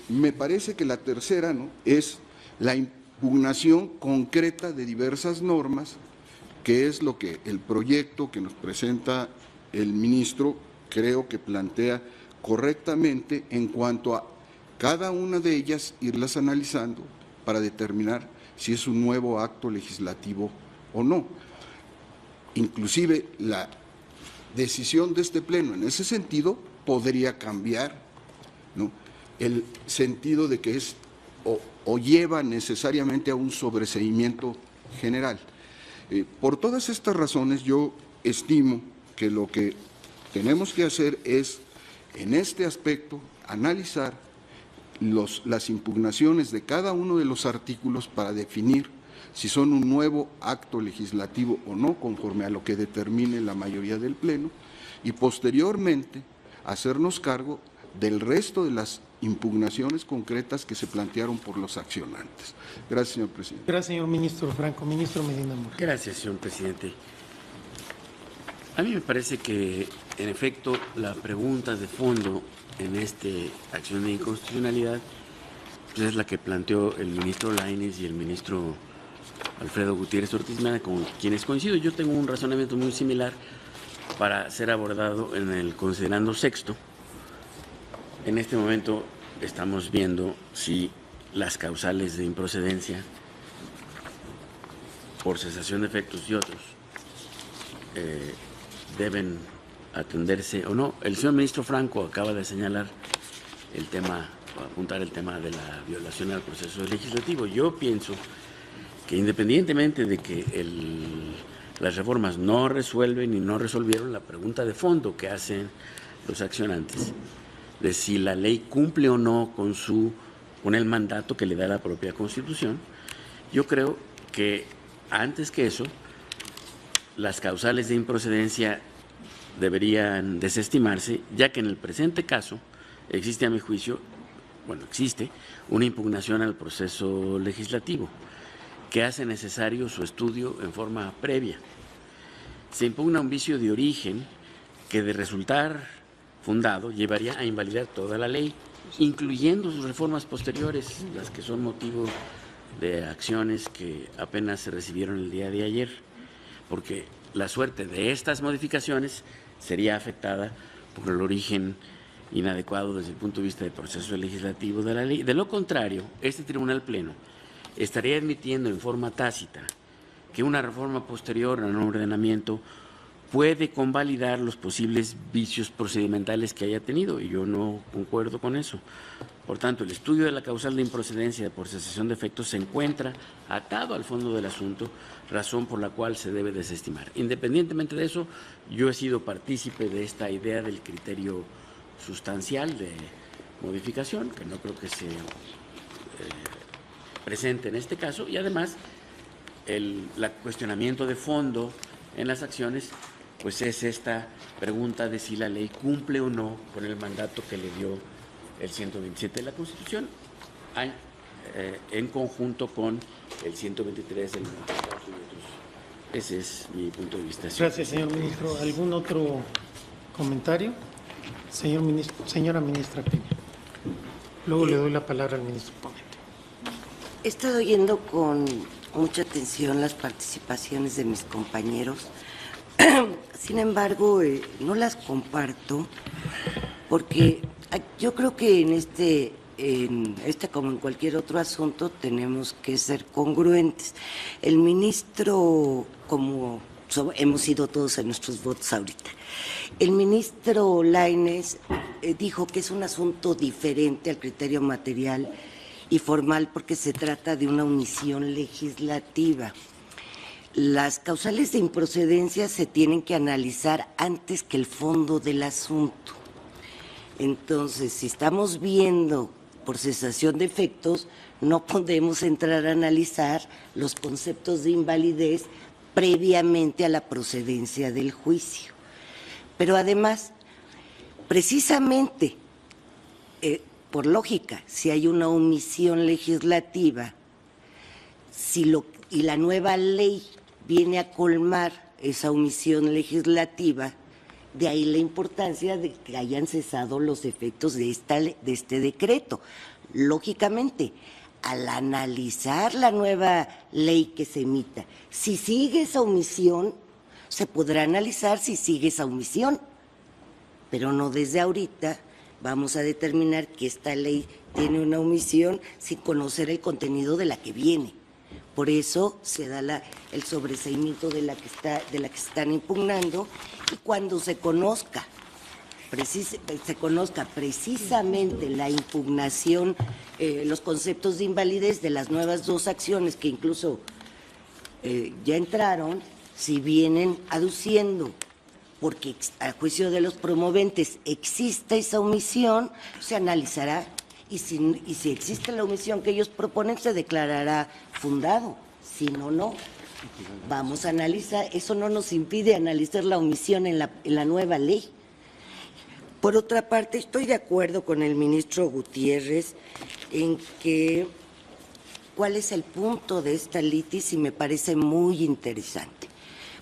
Me parece que la tercera, ¿no?, es la impugnación concreta de diversas normas, que es lo que el proyecto que nos presenta el ministro creo que plantea correctamente en cuanto a cada una de ellas irlas analizando para determinar si es un nuevo acto legislativo o no. Inclusive la decisión de este Pleno en ese sentido podría cambiar, ¿no?, el sentido de que es o lleva necesariamente a un sobreseimiento general. Por todas estas razones yo estimo que lo que tenemos que hacer es, en este aspecto, analizar las impugnaciones de cada uno de los artículos para definir si son un nuevo acto legislativo o no, conforme a lo que determine la mayoría del Pleno, y posteriormente hacernos cargo del resto de las impugnaciones concretas que se plantearon por los accionantes. Gracias, señor presidente. Gracias, señor ministro Franco. Ministro Medina Mora. Gracias, señor presidente. A mí me parece que, en efecto, la pregunta de fondo en esta acción de inconstitucionalidad pues es la que planteó el ministro Lainez y el ministro Alfredo Gutiérrez Ortiz Mena, con quienes coincido. Yo tengo un razonamiento muy similar para ser abordado en el considerando sexto. En este momento estamos viendo si las causales de improcedencia por cesación de efectos y otros deben atenderse o no. El señor ministro Franco acaba de señalar el tema, apuntar el tema de la violación al proceso legislativo. Yo pienso que independientemente de que las reformas no resuelven y no resolvieron la pregunta de fondo que hacen los accionantes, de si la ley cumple o no con el mandato que le da la propia Constitución, yo creo que antes que eso, las causales de improcedencia deberían desestimarse, ya que en el presente caso existe, a mi juicio, existe una impugnación al proceso legislativo que hace necesario su estudio en forma previa. Se impugna un vicio de origen que, de resultar fundado, llevaría a invalidar toda la ley, incluyendo sus reformas posteriores, las que son motivo de acciones que apenas se recibieron el día de ayer, porque la suerte de estas modificaciones sería afectada por el origen inadecuado desde el punto de vista del proceso legislativo de la ley. De lo contrario, este Tribunal Pleno estaría admitiendo en forma tácita que una reforma posterior a un ordenamiento puede convalidar los posibles vicios procedimentales que haya tenido, y yo no concuerdo con eso. Por tanto, el estudio de la causal de improcedencia por cesación de efectos se encuentra atado al fondo del asunto, razón por la cual se debe desestimar. Independientemente de eso, yo he sido partícipe de esta idea del criterio sustancial de modificación, que no creo que se presente en este caso, y además el cuestionamiento de fondo en las acciones pues es esta pregunta de si la ley cumple o no con el mandato que le dio el 127 de la Constitución, en conjunto con el 123 del Estados Unidos. Ese es mi punto de vista. Gracias, señor ministro. ¿Algún otro comentario? Señora ministra Peña. Luego le doy la palabra al ministro ponente. He estado oyendo con mucha atención las participaciones de mis compañeros. Sin embargo, no las comparto porque yo creo que en este como en cualquier otro asunto tenemos que ser congruentes. El ministro, como hemos sido todos en nuestros votos ahorita, el ministro Lainez dijo que es un asunto diferente al criterio material y formal porque se trata de una omisión legislativa. Las causales de improcedencia se tienen que analizar antes que el fondo del asunto. Entonces, si estamos viendo por cesación de efectos, no podemos entrar a analizar los conceptos de invalidez previamente a la procedencia del juicio. Pero además, precisamente, por lógica, si hay una omisión legislativa, y la nueva ley viene a colmar esa omisión legislativa, de ahí la importancia de que hayan cesado los efectos de este decreto. Lógicamente, al analizar la nueva ley que se emita, si sigue esa omisión, se podrá analizar si sigue esa omisión, pero no desde ahorita vamos a determinar que esta ley tiene una omisión sin conocer el contenido de la que viene. Por eso se da el sobreseimiento de la que están impugnando, y cuando se conozca precisamente la impugnación, los conceptos de invalidez de las nuevas dos acciones que incluso ya entraron, si vienen aduciendo porque a juicio de los promoventes existe esa omisión, se analizará. Y si existe la omisión que ellos proponen, se declarará fundado. Si no, no. Vamos a analizar. Eso no nos impide analizar la omisión en la nueva ley. Por otra parte, estoy de acuerdo con el ministro Gutiérrez en que cuál es el punto de esta litis, y me parece muy interesante.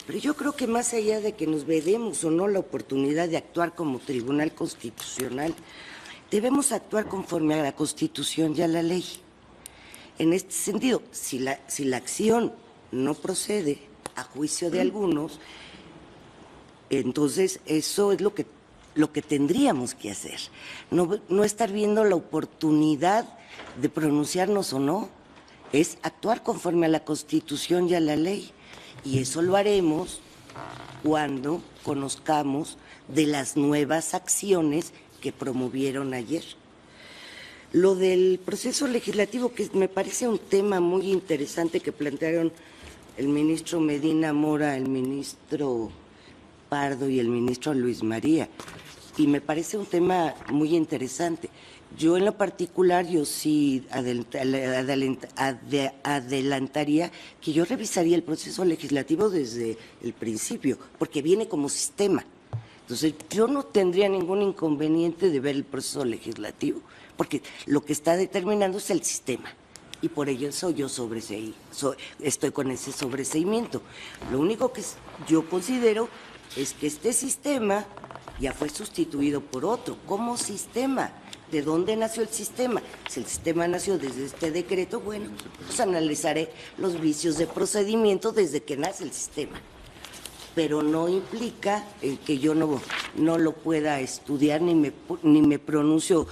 Pero yo creo que más allá de que nos vedemos o no la oportunidad de actuar como Tribunal Constitucional, debemos actuar conforme a la Constitución y a la ley. En este sentido, si la acción no procede a juicio de algunos, entonces eso es lo que lo que tendríamos que hacer. No estar viendo la oportunidad de pronunciarnos o no, es actuar conforme a la Constitución y a la ley. Y eso lo haremos cuando conozcamos de las nuevas acciones que promovieron ayer. Lo del proceso legislativo, que me parece un tema muy interesante que plantearon el ministro Medina Mora, el ministro Pardo y el ministro Luis María, y me parece un tema muy interesante. Yo en lo particular, yo sí adelantaría que yo revisaría el proceso legislativo desde el principio, porque viene como sistema. Entonces, yo no tendría ningún inconveniente de ver el proceso legislativo, porque lo que está determinando es el sistema. Y por ello estoy con ese sobreseimiento. Lo único que yo considero es que este sistema ya fue sustituido por otro, como sistema. ¿De dónde nació el sistema? Si el sistema nació desde este decreto, bueno, pues analizaré los vicios de procedimiento desde que nace el sistema. Pero no implica que yo no lo pueda estudiar ni me pronuncio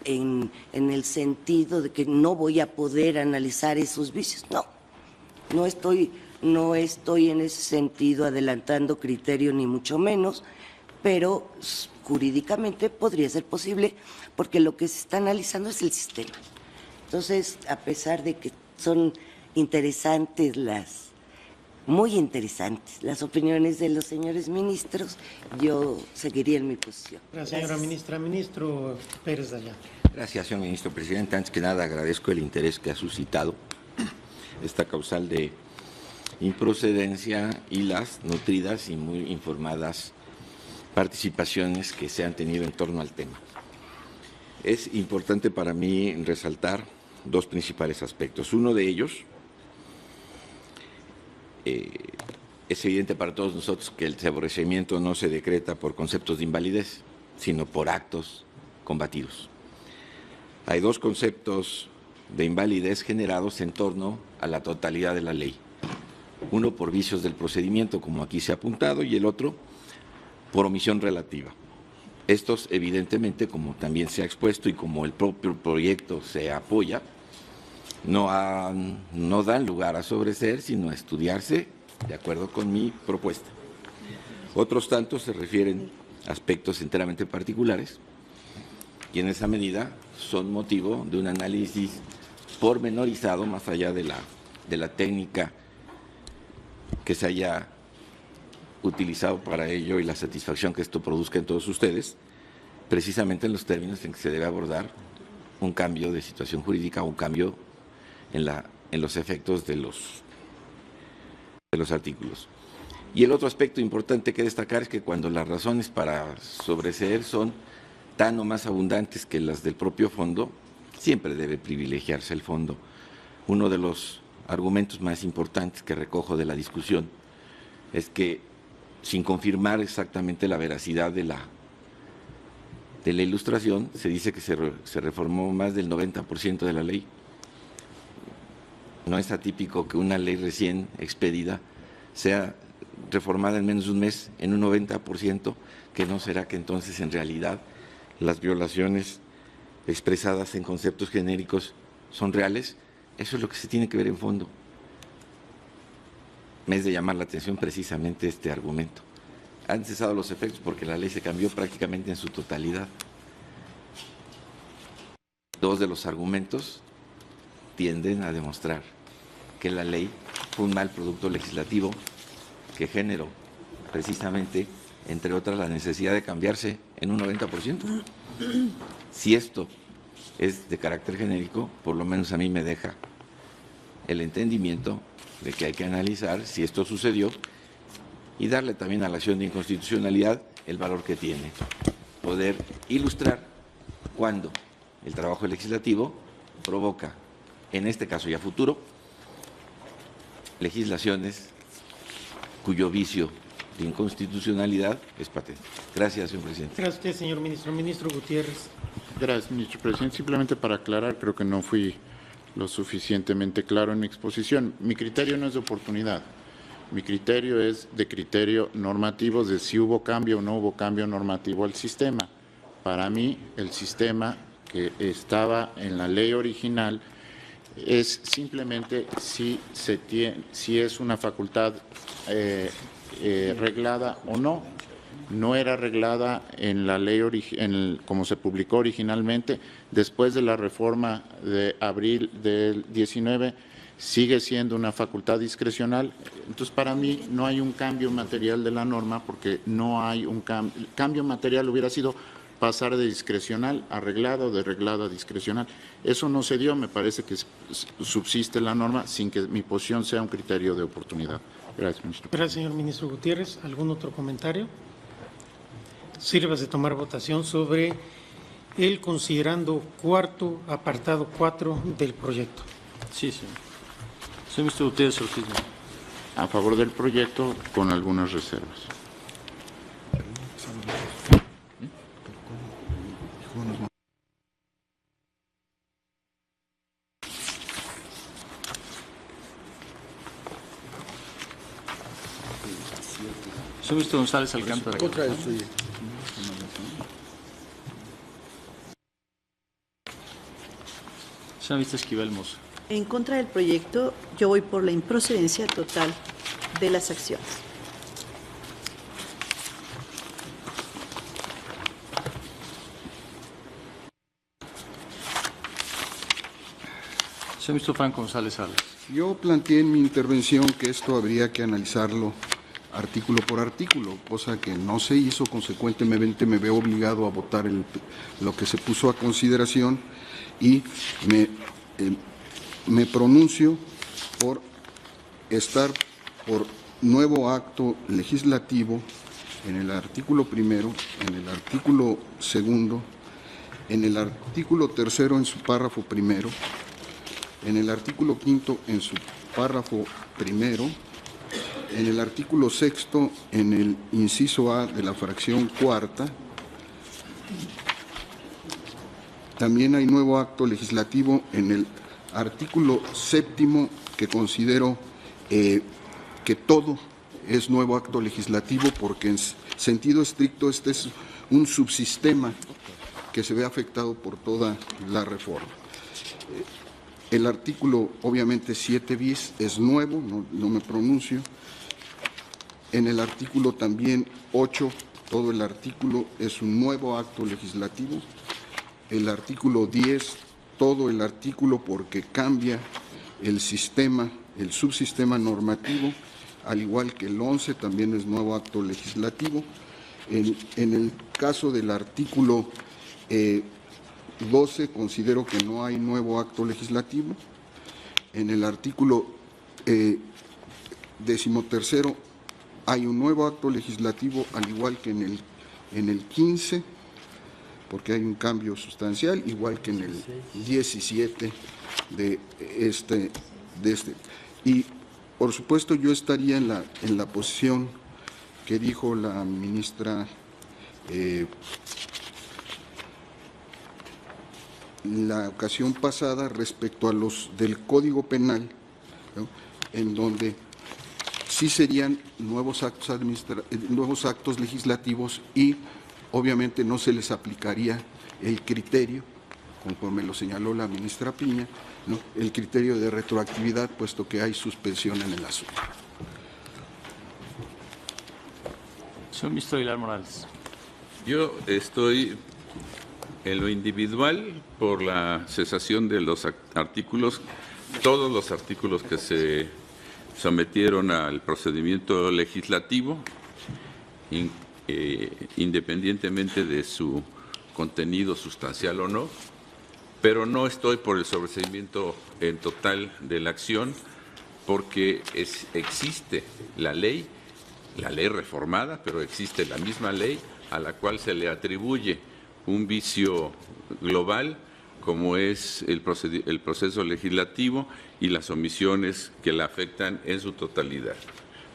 en el sentido de que no voy a poder analizar esos vicios. No estoy en ese sentido adelantando criterio ni mucho menos, pero jurídicamente podría ser posible porque lo que se está analizando es el sistema. Entonces, a pesar de que son muy interesantes las opiniones de los señores ministros, yo seguiría en mi posición. Gracias, señora ministra. Ministro Pérez Dayán. Gracias, señor ministro presidente. Antes que nada, agradezco el interés que ha suscitado esta causal de improcedencia y las nutridas y muy informadas participaciones que se han tenido en torno al tema. Es importante para mí resaltar dos principales aspectos. Uno de ellos, es evidente para todos nosotros que el aborrecimiento no se decreta por conceptos de invalidez, sino por actos combatidos. Hay dos conceptos de invalidez generados en torno a la totalidad de la ley. Uno por vicios del procedimiento, como aquí se ha apuntado, y el otro por omisión relativa. Estos, evidentemente, como también se ha expuesto y como el propio proyecto se apoya, no dan lugar a sobreseer, sino a estudiarse de acuerdo con mi propuesta. Otros tantos se refieren a aspectos enteramente particulares y en esa medida son motivo de un análisis pormenorizado más allá de la técnica que se haya utilizado para ello y la satisfacción que esto produzca en todos ustedes, precisamente en los términos en que se debe abordar un cambio de situación jurídica, un cambio en los efectos de los artículos. Y el otro aspecto importante que destacar es que cuando las razones para sobreseer son tan o más abundantes que las del propio fondo, siempre debe privilegiarse el fondo. Uno de los argumentos más importantes que recojo de la discusión es que, sin confirmar exactamente la veracidad de la ilustración, se dice que se reformó más del 90% de la ley. No es atípico que una ley recién expedida sea reformada en menos de un mes en un 90%, que no será que entonces en realidad las violaciones expresadas en conceptos genéricos son reales. Eso es lo que se tiene que ver en fondo. Me es de llamar la atención precisamente este argumento. Han cesado los efectos porque la ley se cambió prácticamente en su totalidad. Dos de los argumentos tienden a demostrar que la ley fue un mal producto legislativo que generó precisamente, entre otras, la necesidad de cambiarse en un 90%. Si esto es de carácter genérico, por lo menos a mí me deja el entendimiento de que hay que analizar si esto sucedió y darle también a la acción de inconstitucionalidad el valor que tiene. Poder ilustrar cuando el trabajo legislativo provoca, en este caso y a futuro, legislaciones cuyo vicio de inconstitucionalidad es patente. Gracias, señor presidente. Gracias a usted, señor ministro. Ministro Gutiérrez. Gracias, ministro presidente. Simplemente para aclarar, creo que no fui lo suficientemente claro en mi exposición. Mi criterio no es de oportunidad. Mi criterio es de criterio normativo, de si hubo cambio o no hubo cambio normativo al sistema. Para mí, el sistema que estaba en la ley original es simplemente si es una facultad reglada o no. No era reglada en la ley como se publicó originalmente. Después de la reforma de abril del 19, sigue siendo una facultad discrecional. Entonces, para mí no hay un cambio material de la norma, porque no hay un cambio material. Hubiera sido pasar de discrecional a reglada o de reglada a discrecional. Eso no se dio. Me parece que subsiste la norma sin que mi posición sea un criterio de oportunidad. Gracias, ministro. Gracias, señor ministro Gutiérrez. ¿Algún otro comentario? Sírvase tomar votación sobre el considerando cuarto, apartado 4 del proyecto. Sí, señor. Señor ministro Gutiérrez Ortiz. A favor del proyecto, con algunas reservas. Señor ministro González Alcántara. Señor ministro Esquivel Mozo. En contra del proyecto, yo voy por la improcedencia total de las acciones. Señor ministro Franco González Salas. Yo planteé en mi intervención que esto habría que analizarlo artículo por artículo, cosa que no se hizo. Consecuentemente me veo obligado a votar lo que se puso a consideración y me pronuncio por estar por nuevo acto legislativo en el artículo primero, en el artículo segundo, en el artículo tercero en su párrafo primero, en el artículo quinto en su párrafo primero, en el artículo sexto en el inciso A de la fracción cuarta. También hay nuevo acto legislativo en el artículo séptimo, que considero que todo es nuevo acto legislativo, porque en sentido estricto este es un subsistema que se ve afectado por toda la reforma. El artículo, obviamente, 7 bis es nuevo, no me pronuncio. En el artículo también 8, todo el artículo es un nuevo acto legislativo. El artículo 10, todo el artículo, porque cambia el sistema, el subsistema normativo, al igual que el 11 también es nuevo acto legislativo. En el caso del artículo 12 considero que no hay nuevo acto legislativo. En el artículo 13º hay un nuevo acto legislativo, al igual que en el 15, porque hay un cambio sustancial, igual que en el 17 de este. Y, por supuesto, yo estaría en la posición que dijo la ministra la ocasión pasada respecto a los del Código Penal, ¿no?, en donde sí serían nuevos actos legislativos y obviamente no se les aplicaría el criterio, conforme lo señaló la ministra Piña, ¿no?, el criterio de retroactividad, puesto que hay suspensión en el asunto. Señor ministro Aguilar Morales. Yo estoy en lo individual por la cesación de los artículos, todos los artículos que se sometieron al procedimiento legislativo, independientemente de su contenido sustancial o no, pero no estoy por el sobreseimiento en total de la acción, porque existe la ley reformada, pero existe la misma ley a la cual se le atribuye un vicio global, como es el proceso legislativo y las omisiones que la afectan en su totalidad.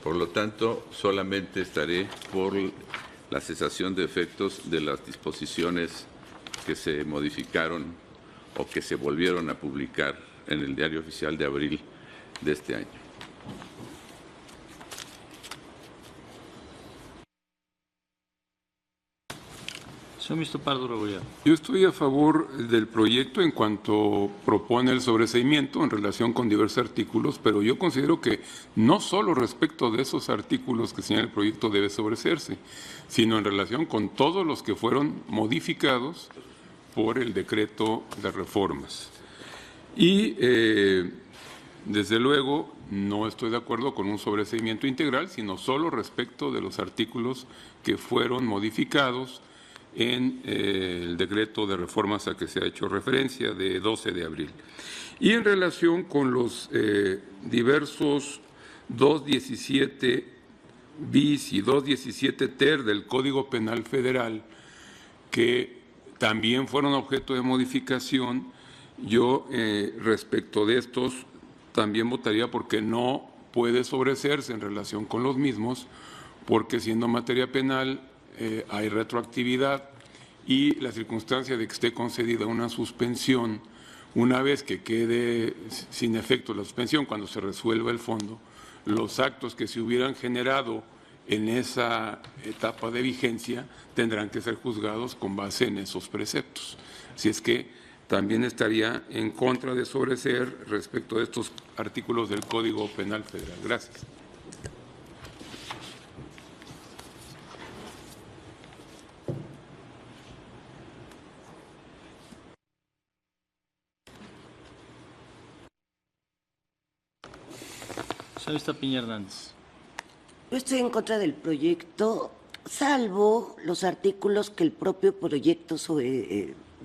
Por lo tanto, solamente estaré por la cesación de efectos de las disposiciones que se modificaron o que se volvieron a publicar en el Diario Oficial de abril de este año. Señor ministro Pardo Rebolledo. Yo estoy a favor del proyecto en cuanto propone el sobreseimiento en relación con diversos artículos, pero yo considero que no solo respecto de esos artículos que señala el proyecto debe sobreseerse, sino en relación con todos los que fueron modificados por el decreto de reformas. Y, desde luego, no estoy de acuerdo con un sobreseimiento integral, sino solo respecto de los artículos que fueron modificados en el decreto de reformas a que se ha hecho referencia de 12 de abril. Y en relación con los diversos 217 bis y 217 ter del Código Penal Federal, que también fueron objeto de modificación, yo respecto de estos también votaría porque no puede sobreseerse en relación con los mismos, porque siendo materia penal hay retroactividad y la circunstancia de que esté concedida una suspensión, una vez que quede sin efecto la suspensión, cuando se resuelva el fondo, los actos que se hubieran generado en esa etapa de vigencia tendrán que ser juzgados con base en esos preceptos. Así es que también estaría en contra de sobreseer respecto de estos artículos del Código Penal Federal. Gracias. Señorita Piña Hernández. Yo estoy en contra del proyecto, salvo los artículos que el propio proyecto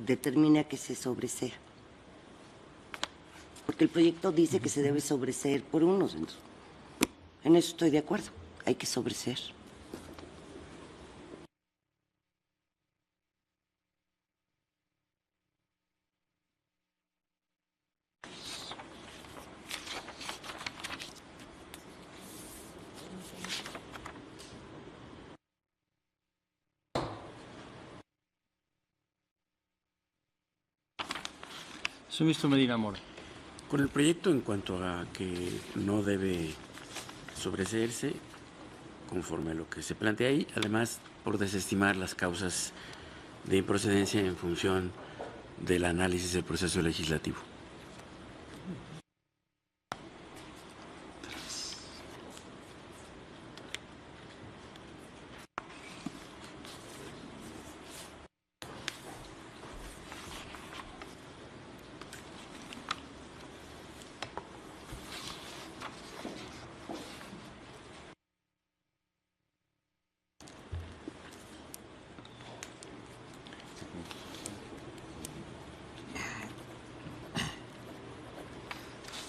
determina que se sobresea. Porque el proyecto dice que se debe sobreseer por unos. Entonces, en eso estoy de acuerdo. Hay que sobreseer. Señor ministro Medina Mora. Con el proyecto en cuanto a que no debe sobreseerse, conforme a lo que se plantea ahí, además por desestimar las causas de improcedencia en función del análisis del proceso legislativo.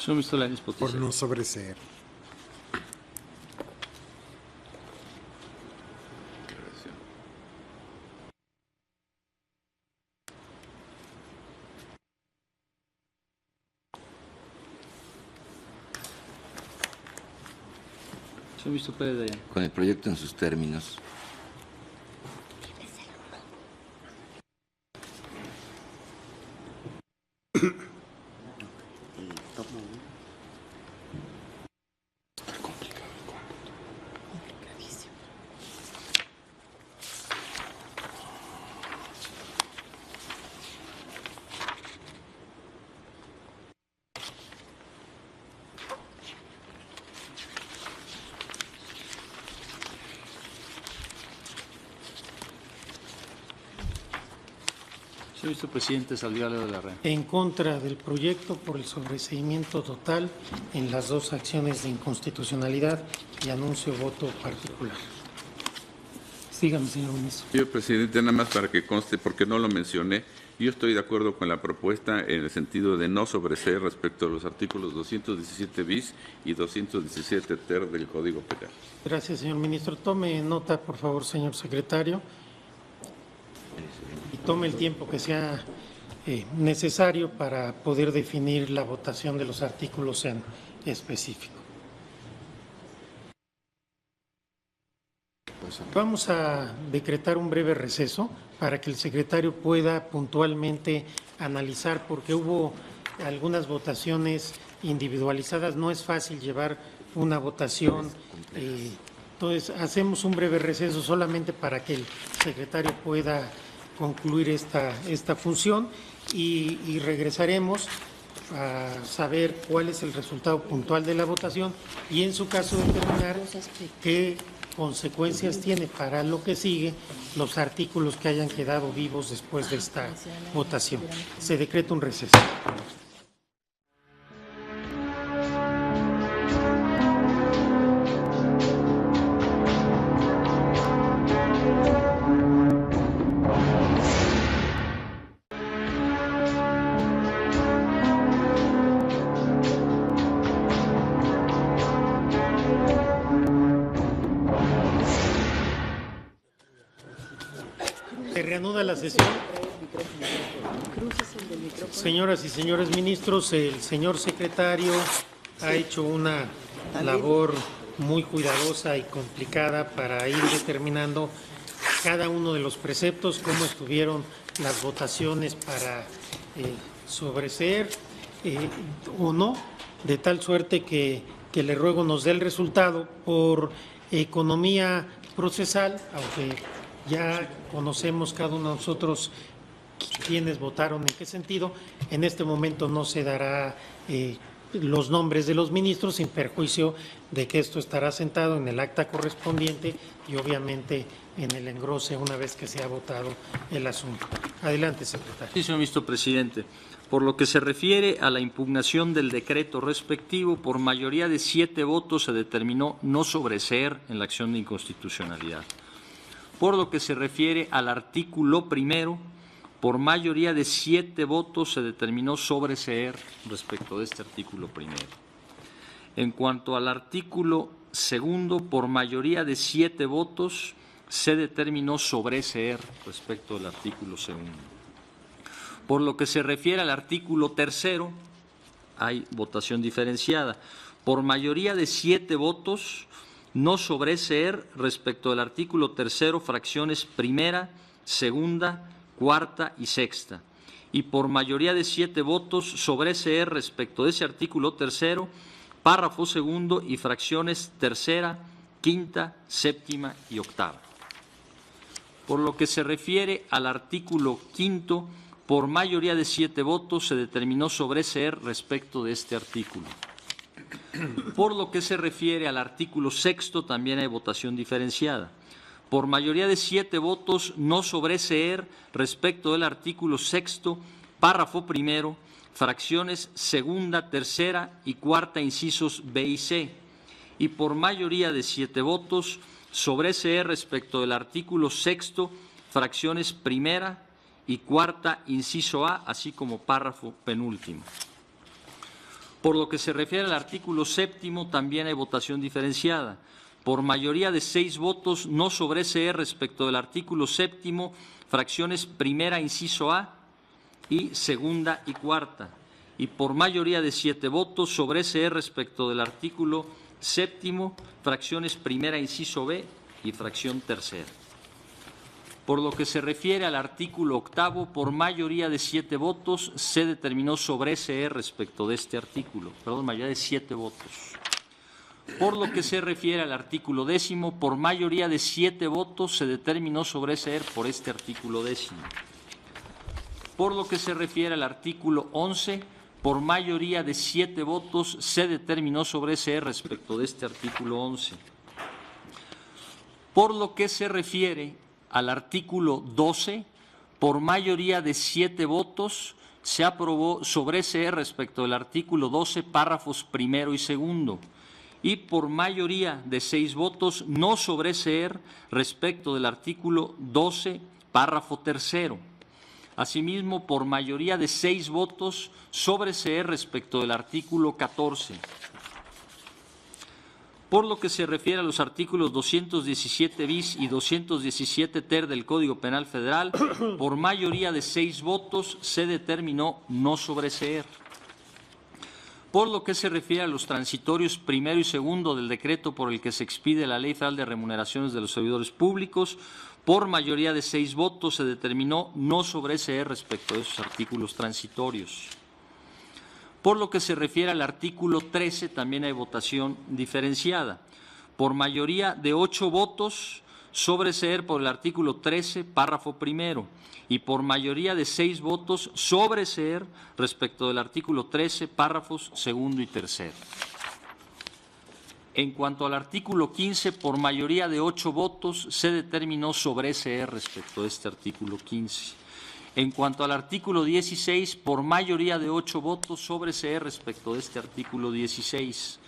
Señor ministro Lainez Potisek. Por no sobreseer. Señor ministro Pérez Dayán. Con el proyecto en sus términos, Señor ministro presidente Salgado de la Rea. En contra del proyecto por el sobreseimiento total en las dos acciones de inconstitucionalidad y anuncio voto particular. Sígame, señor ministro. Señor presidente, nada más para que conste, porque no lo mencioné, yo estoy de acuerdo con la propuesta en el sentido de no sobreseer respecto a los artículos 217 bis y 217 ter del Código Penal. Gracias, señor ministro. Tome nota, por favor, señor secretario, y tome el tiempo que sea necesario para poder definir la votación de los artículos en específico. Vamos a decretar un breve receso para que el secretario pueda puntualmente analizar, porque hubo algunas votaciones individualizadas. No es fácil llevar una votación. Entonces, hacemos un breve receso solamente para que el secretario pueda concluir esta función y regresaremos a saber cuál es el resultado puntual de la votación y en su caso determinar qué consecuencias tiene para lo que sigue los artículos que hayan quedado vivos después de esta votación. Se decreta un receso. Se reanuda la sesión. Señoras y señores ministros, el señor secretario ha hecho una labor muy cuidadosa y complicada para ir determinando cada uno de los preceptos, cómo estuvieron las votaciones para sobreseer o no, de tal suerte que le ruego nos dé el resultado por economía procesal, aunque ya conocemos cada uno de nosotros quiénes votaron en qué sentido. En este momento no se dará los nombres de los ministros, sin perjuicio de que esto estará sentado en el acta correspondiente y obviamente en el engrose una vez que se ha votado el asunto. Adelante, secretario. Sí, señor ministro presidente. Por lo que se refiere a la impugnación del decreto respectivo, por mayoría de 7 votos se determinó no sobreseer en la acción de inconstitucionalidad. Por lo que se refiere al artículo primero, por mayoría de 7 votos se determinó sobreseer respecto de este artículo primero. En cuanto al artículo segundo, por mayoría de 7 votos se determinó sobreseer respecto del artículo segundo. Por lo que se refiere al artículo tercero, hay votación diferenciada. Por mayoría de 7 votos, no sobreseer respecto del artículo tercero, fracciones primera, segunda, cuarta y sexta. Y por mayoría de 7 votos, sobreseer respecto de ese artículo tercero, párrafo segundo y fracciones tercera, quinta, séptima y octava. Por lo que se refiere al artículo quinto, por mayoría de 7 votos se determinó sobreseer respecto de este artículo. Por lo que se refiere al artículo sexto, también hay votación diferenciada. Por mayoría de 7 votos, no sobreseer respecto del artículo sexto, párrafo primero, fracciones segunda, tercera y cuarta, incisos B y C. Y por mayoría de 7 votos, sobreseer respecto del artículo sexto, fracciones primera y cuarta, inciso A, así como párrafo penúltimo. Por lo que se refiere al artículo séptimo, también hay votación diferenciada. Por mayoría de 6 votos, no sobreseer respecto del artículo séptimo, fracciones primera, inciso A, y segunda y cuarta. Y por mayoría de 7 votos, sobreseer respecto del artículo séptimo, fracciones primera, inciso B y fracción tercera. Por lo que se refiere al artículo octavo, por mayoría de 7 votos se determinó sobreseer respecto de este artículo. Perdón, mayoría de 7 votos. Por lo que se refiere al artículo décimo, por mayoría de 7 votos se determinó sobreseer por este artículo décimo. Por lo que se refiere al artículo 11, por mayoría de 7 votos se determinó sobreseer respecto de este artículo 11. Por lo que se refiere al artículo 12, por mayoría de 7 votos, se aprobó sobreseer respecto del artículo 12, párrafos primero y segundo. Y por mayoría de 6 votos, no sobreseer respecto del artículo 12, párrafo tercero. Asimismo, por mayoría de 6 votos, sobreseer respecto del artículo 14. Por lo que se refiere a los artículos 217 bis y 217 ter del Código Penal Federal, por mayoría de 6 votos se determinó no sobreseer. Por lo que se refiere a los transitorios primero y segundo del decreto por el que se expide la Ley Federal de Remuneraciones de los Servidores Públicos, por mayoría de 6 votos se determinó no sobreseer respecto de esos artículos transitorios. Por lo que se refiere al artículo 13, también hay votación diferenciada. Por mayoría de 8 votos, sobreseer por el artículo 13, párrafo primero, y por mayoría de 6 votos, sobreseer respecto del artículo 13, párrafos segundo y tercero. En cuanto al artículo 15, por mayoría de 8 votos, se determinó sobreseer respecto de este artículo 15. En cuanto al artículo 16, por mayoría de 8 votos, sobreseer respecto de este artículo 16.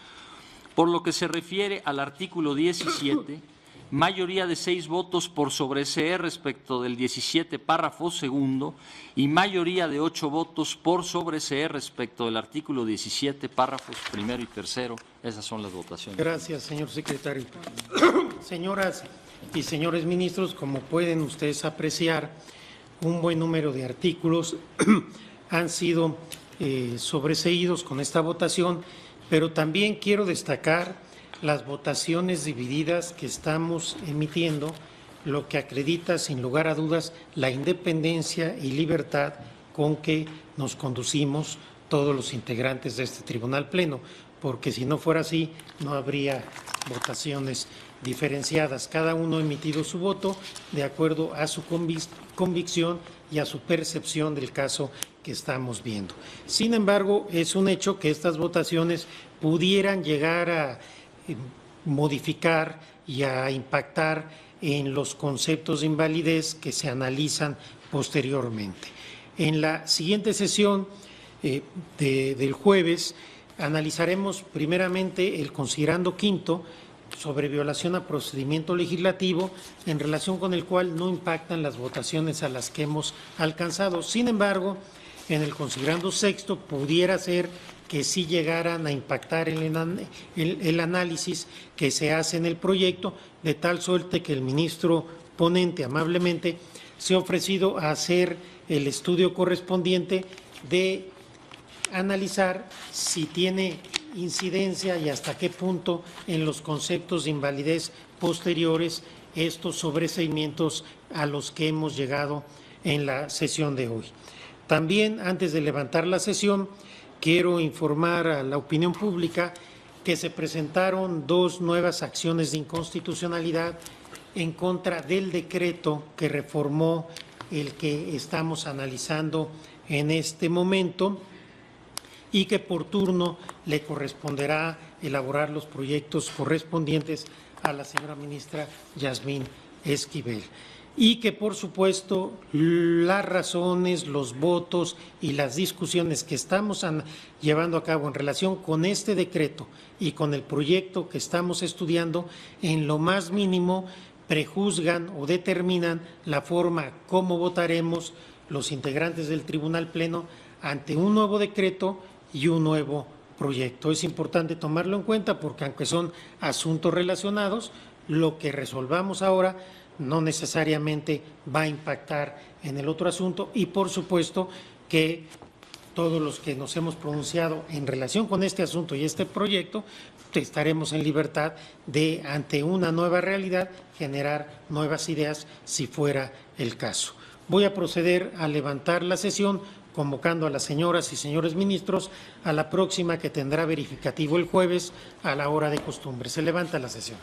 Por lo que se refiere al artículo 17, mayoría de 6 votos por sobreseer respecto del 17, párrafo segundo, y mayoría de 8 votos por sobreseer respecto del artículo 17, párrafos primero y tercero. Esas son las votaciones. Gracias, señor secretario. Señoras y señores ministros, como pueden ustedes apreciar, un buen número de artículos han sido sobreseídos con esta votación, pero también quiero destacar las votaciones divididas que estamos emitiendo, lo que acredita sin lugar a dudas la independencia y libertad con que nos conducimos todos los integrantes de este Tribunal Pleno, porque si no fuera así no habría votaciones diferenciadas. Cada uno ha emitido su voto de acuerdo a su convicción y a su percepción del caso que estamos viendo. Sin embargo, es un hecho que estas votaciones pudieran llegar a modificar y a impactar en los conceptos de invalidez que se analizan posteriormente. En la siguiente sesión del jueves analizaremos primeramente el considerando quinto sobre violación a procedimiento legislativo, en relación con el cual no impactan las votaciones a las que hemos alcanzado. Sin embargo, en el considerando sexto pudiera ser que sí llegaran a impactar el análisis que se hace en el proyecto, de tal suerte que el ministro ponente amablemente se ha ofrecido a hacer el estudio correspondiente de analizar si tiene incidencia y hasta qué punto en los conceptos de invalidez posteriores estos sobreseimientos a los que hemos llegado en la sesión de hoy. También, antes de levantar la sesión, quiero informar a la opinión pública que se presentaron 2 nuevas acciones de inconstitucionalidad en contra del decreto que reformó el que estamos analizando en este momento, y que por turno le corresponderá elaborar los proyectos correspondientes a la señora ministra Yasmín Esquivel. Y que, por supuesto, las razones, los votos y las discusiones que estamos llevando a cabo en relación con este decreto y con el proyecto que estamos estudiando, en lo más mínimo prejuzgan o determinan la forma como votaremos los integrantes del Tribunal Pleno ante un nuevo decreto y un nuevo proyecto. Es importante tomarlo en cuenta porque, aunque son asuntos relacionados, lo que resolvamos ahora no necesariamente va a impactar en el otro asunto, y por supuesto que todos los que nos hemos pronunciado en relación con este asunto y este proyecto estaremos en libertad de, ante una nueva realidad, generar nuevas ideas si fuera el caso. Voy a proceder a levantar la sesión, convocando a las señoras y señores ministros a la próxima, que tendrá verificativo el jueves a la hora de costumbre. Se levanta la sesión.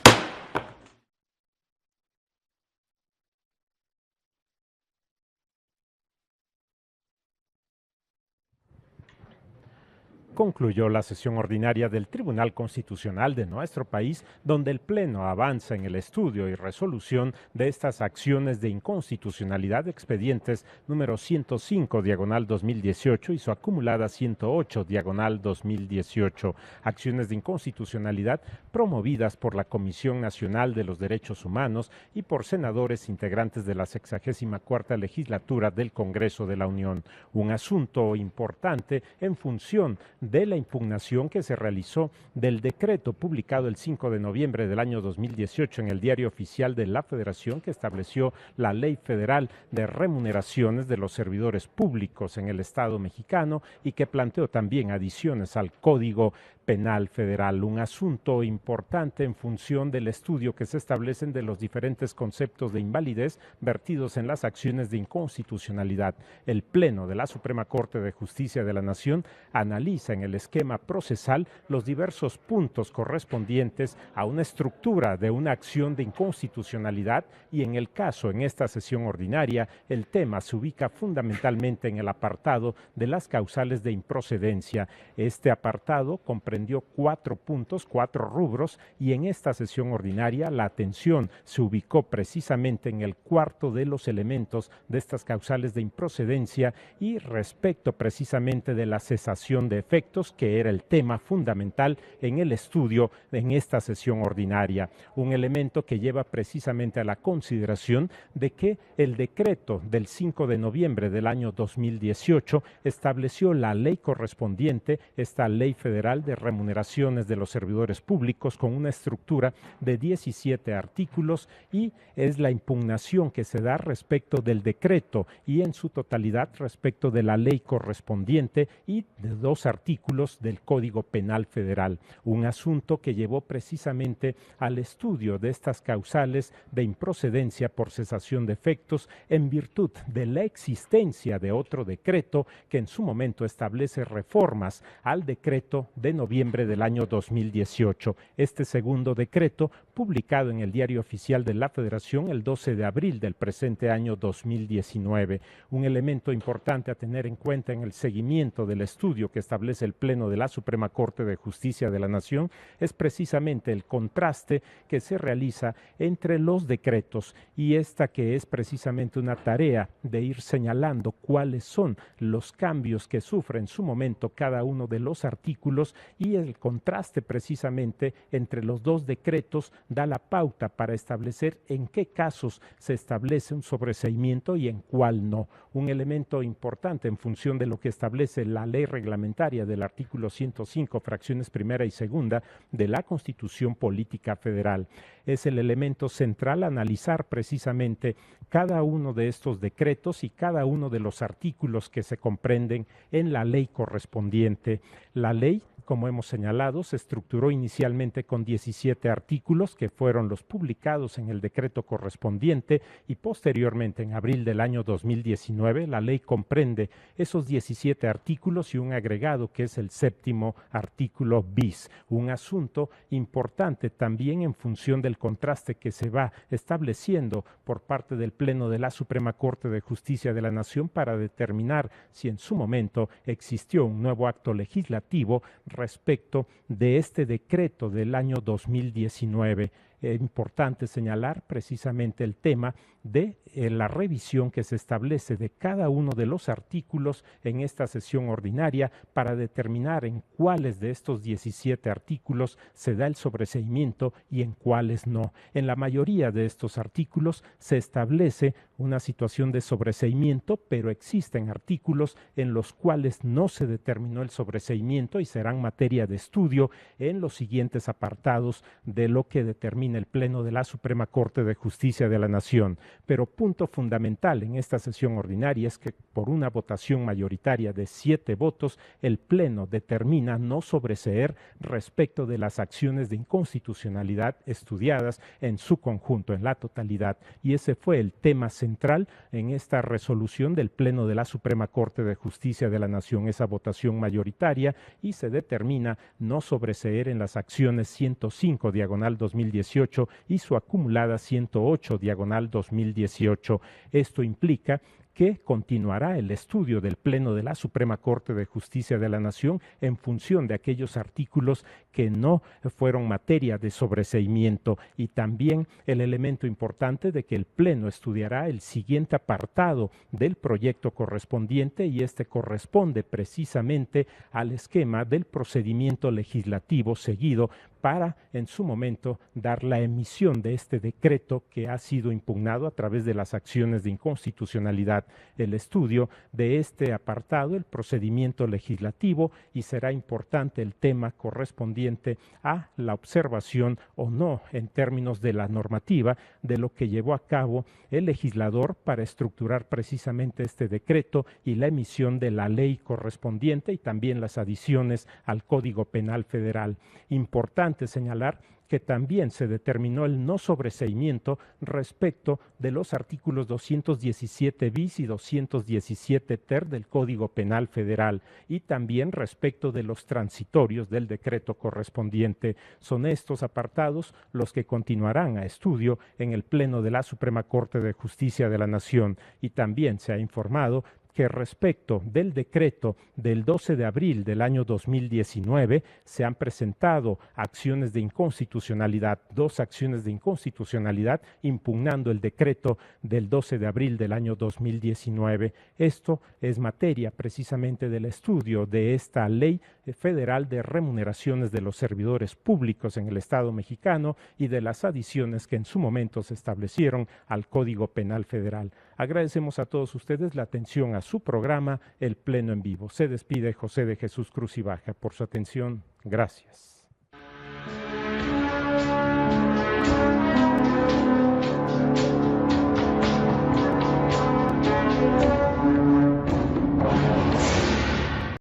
Concluyó la sesión ordinaria del Tribunal Constitucional de nuestro país, donde el Pleno avanza en el estudio y resolución de estas acciones de inconstitucionalidad expedientes número 105/2018 y su acumulada 108/2018, acciones de inconstitucionalidad promovidas por la Comisión Nacional de los Derechos Humanos y por senadores integrantes de la 64ª legislatura del Congreso de la Unión. Un asunto importante en función de la impugnación que se realizó del decreto publicado el 5 de noviembre del año 2018 en el Diario Oficial de la Federación, que estableció la Ley Federal de Remuneraciones de los Servidores Públicos en el Estado mexicano y que planteó también adiciones al Código Penal Federal. Un asunto importante en función del estudio que se establecen de los diferentes conceptos de invalidez vertidos en las acciones de inconstitucionalidad. El Pleno de la Suprema Corte de Justicia de la Nación analiza analiza en el esquema procesal los diversos puntos correspondientes a una estructura de una acción de inconstitucionalidad y en el caso, en esta sesión ordinaria, el tema se ubica fundamentalmente en el apartado de las causales de improcedencia. Este apartado comprendió 4 puntos, 4 rubros, y en esta sesión ordinaria la atención se ubicó precisamente en el cuarto de los elementos de estas causales de improcedencia y respecto precisamente de la cesación de efectos, que era el tema fundamental en el estudio en esta sesión ordinaria. Un elemento que lleva precisamente a la consideración de que el decreto del 5 de noviembre del año 2018 estableció la ley correspondiente, esta Ley Federal de Remuneraciones de los Servidores Públicos, con una estructura de 17 artículos, y es la impugnación que se da respecto del decreto y en su totalidad respecto de la ley correspondiente y de 2 artículos del Código Penal Federal. Un asunto que llevó precisamente al estudio de estas causales de improcedencia por cesación de efectos en virtud de la existencia de otro decreto que en su momento establece reformas al decreto de noviembre del año 2018. Este segundo decreto, publicado en el Diario Oficial de la Federación el 12 de abril del presente año 2019. Un elemento importante a tener en cuenta en el seguimiento del estudio que establece el Pleno de la Suprema Corte de Justicia de la Nación es precisamente el contraste que se realiza entre los decretos y esta que es precisamente una tarea de ir señalando cuáles son los cambios que sufre en su momento cada uno de los artículos, y el contraste precisamente entre los 2 decretos da la pauta para establecer en qué casos se establece un sobreseimiento y en cuál no. Un elemento importante en función de lo que establece la ley reglamentaria del artículo 105, fracciones primera y segunda de la Constitución Política Federal. Es el elemento central analizar precisamente cada uno de estos decretos y cada uno de los artículos que se comprenden en la ley correspondiente. La ley, como hemos señalado, se estructuró inicialmente con 17 artículos que fueron los publicados en el decreto correspondiente, y posteriormente en abril del año 2019 la ley comprende esos 17 artículos y un agregado que es el 7º artículo bis. Un asunto importante también en función del contraste que se va estableciendo por parte del Pleno de la Suprema Corte de Justicia de la Nación para determinar si en su momento existió un nuevo acto legislativo respecto de este decreto del año 2019. Es importante señalar precisamente el tema de la revisión que se establece de cada uno de los artículos en esta sesión ordinaria para determinar en cuáles de estos 17 artículos se da el sobreseimiento y en cuáles no. En la mayoría de estos artículos se establece una situación de sobreseimiento, pero existen artículos en los cuales no se determinó el sobreseimiento y serán materia de estudio en los siguientes apartados de lo que determina el Pleno de la Suprema Corte de Justicia de la Nación. Pero punto fundamental en esta sesión ordinaria es que por una votación mayoritaria de 7 votos, el Pleno determina no sobreseer respecto de las acciones de inconstitucionalidad estudiadas en su conjunto, en la totalidad. Y ese fue el tema central en esta resolución del Pleno de la Suprema Corte de Justicia de la Nación, esa votación mayoritaria, y se determina no sobreseer en las acciones 105/2018 y su acumulada 108/2018. Esto implica que continuará el estudio del Pleno de la Suprema Corte de Justicia de la Nación en función de aquellos artículos que no fueron materia de sobreseimiento, y también el elemento importante de que el Pleno estudiará el siguiente apartado del proyecto correspondiente, y este corresponde precisamente al esquema del procedimiento legislativo seguido para, en su momento, dar la emisión de este decreto que ha sido impugnado a través de las acciones de inconstitucionalidad. El estudio de este apartado, el procedimiento legislativo, y será importante el tema correspondiente a la observación o no, en términos de la normativa, de lo que llevó a cabo el legislador para estructurar precisamente este decreto y la emisión de la ley correspondiente, y también las adiciones al Código Penal Federal. Importante importante señalar que también se determinó el no sobreseimiento respecto de los artículos 217 bis y 217 ter del Código Penal Federal y también respecto de los transitorios del decreto correspondiente. Son estos apartados los que continuarán a estudio en el Pleno de la Suprema Corte de Justicia de la Nación, y también se ha informado que respecto del decreto del 12 de abril del año 2019 se han presentado acciones de inconstitucionalidad, 2 acciones de inconstitucionalidad impugnando el decreto del 12 de abril del año 2019. Esto es materia precisamente del estudio de esta ley federal de remuneraciones de los servidores públicos en el Estado mexicano y de las adiciones que en su momento se establecieron al Código Penal Federal. Agradecemos a todos ustedes la atención a su programa El Pleno en Vivo. Se despide José de Jesús Cruz y Baja. Por su atención, gracias.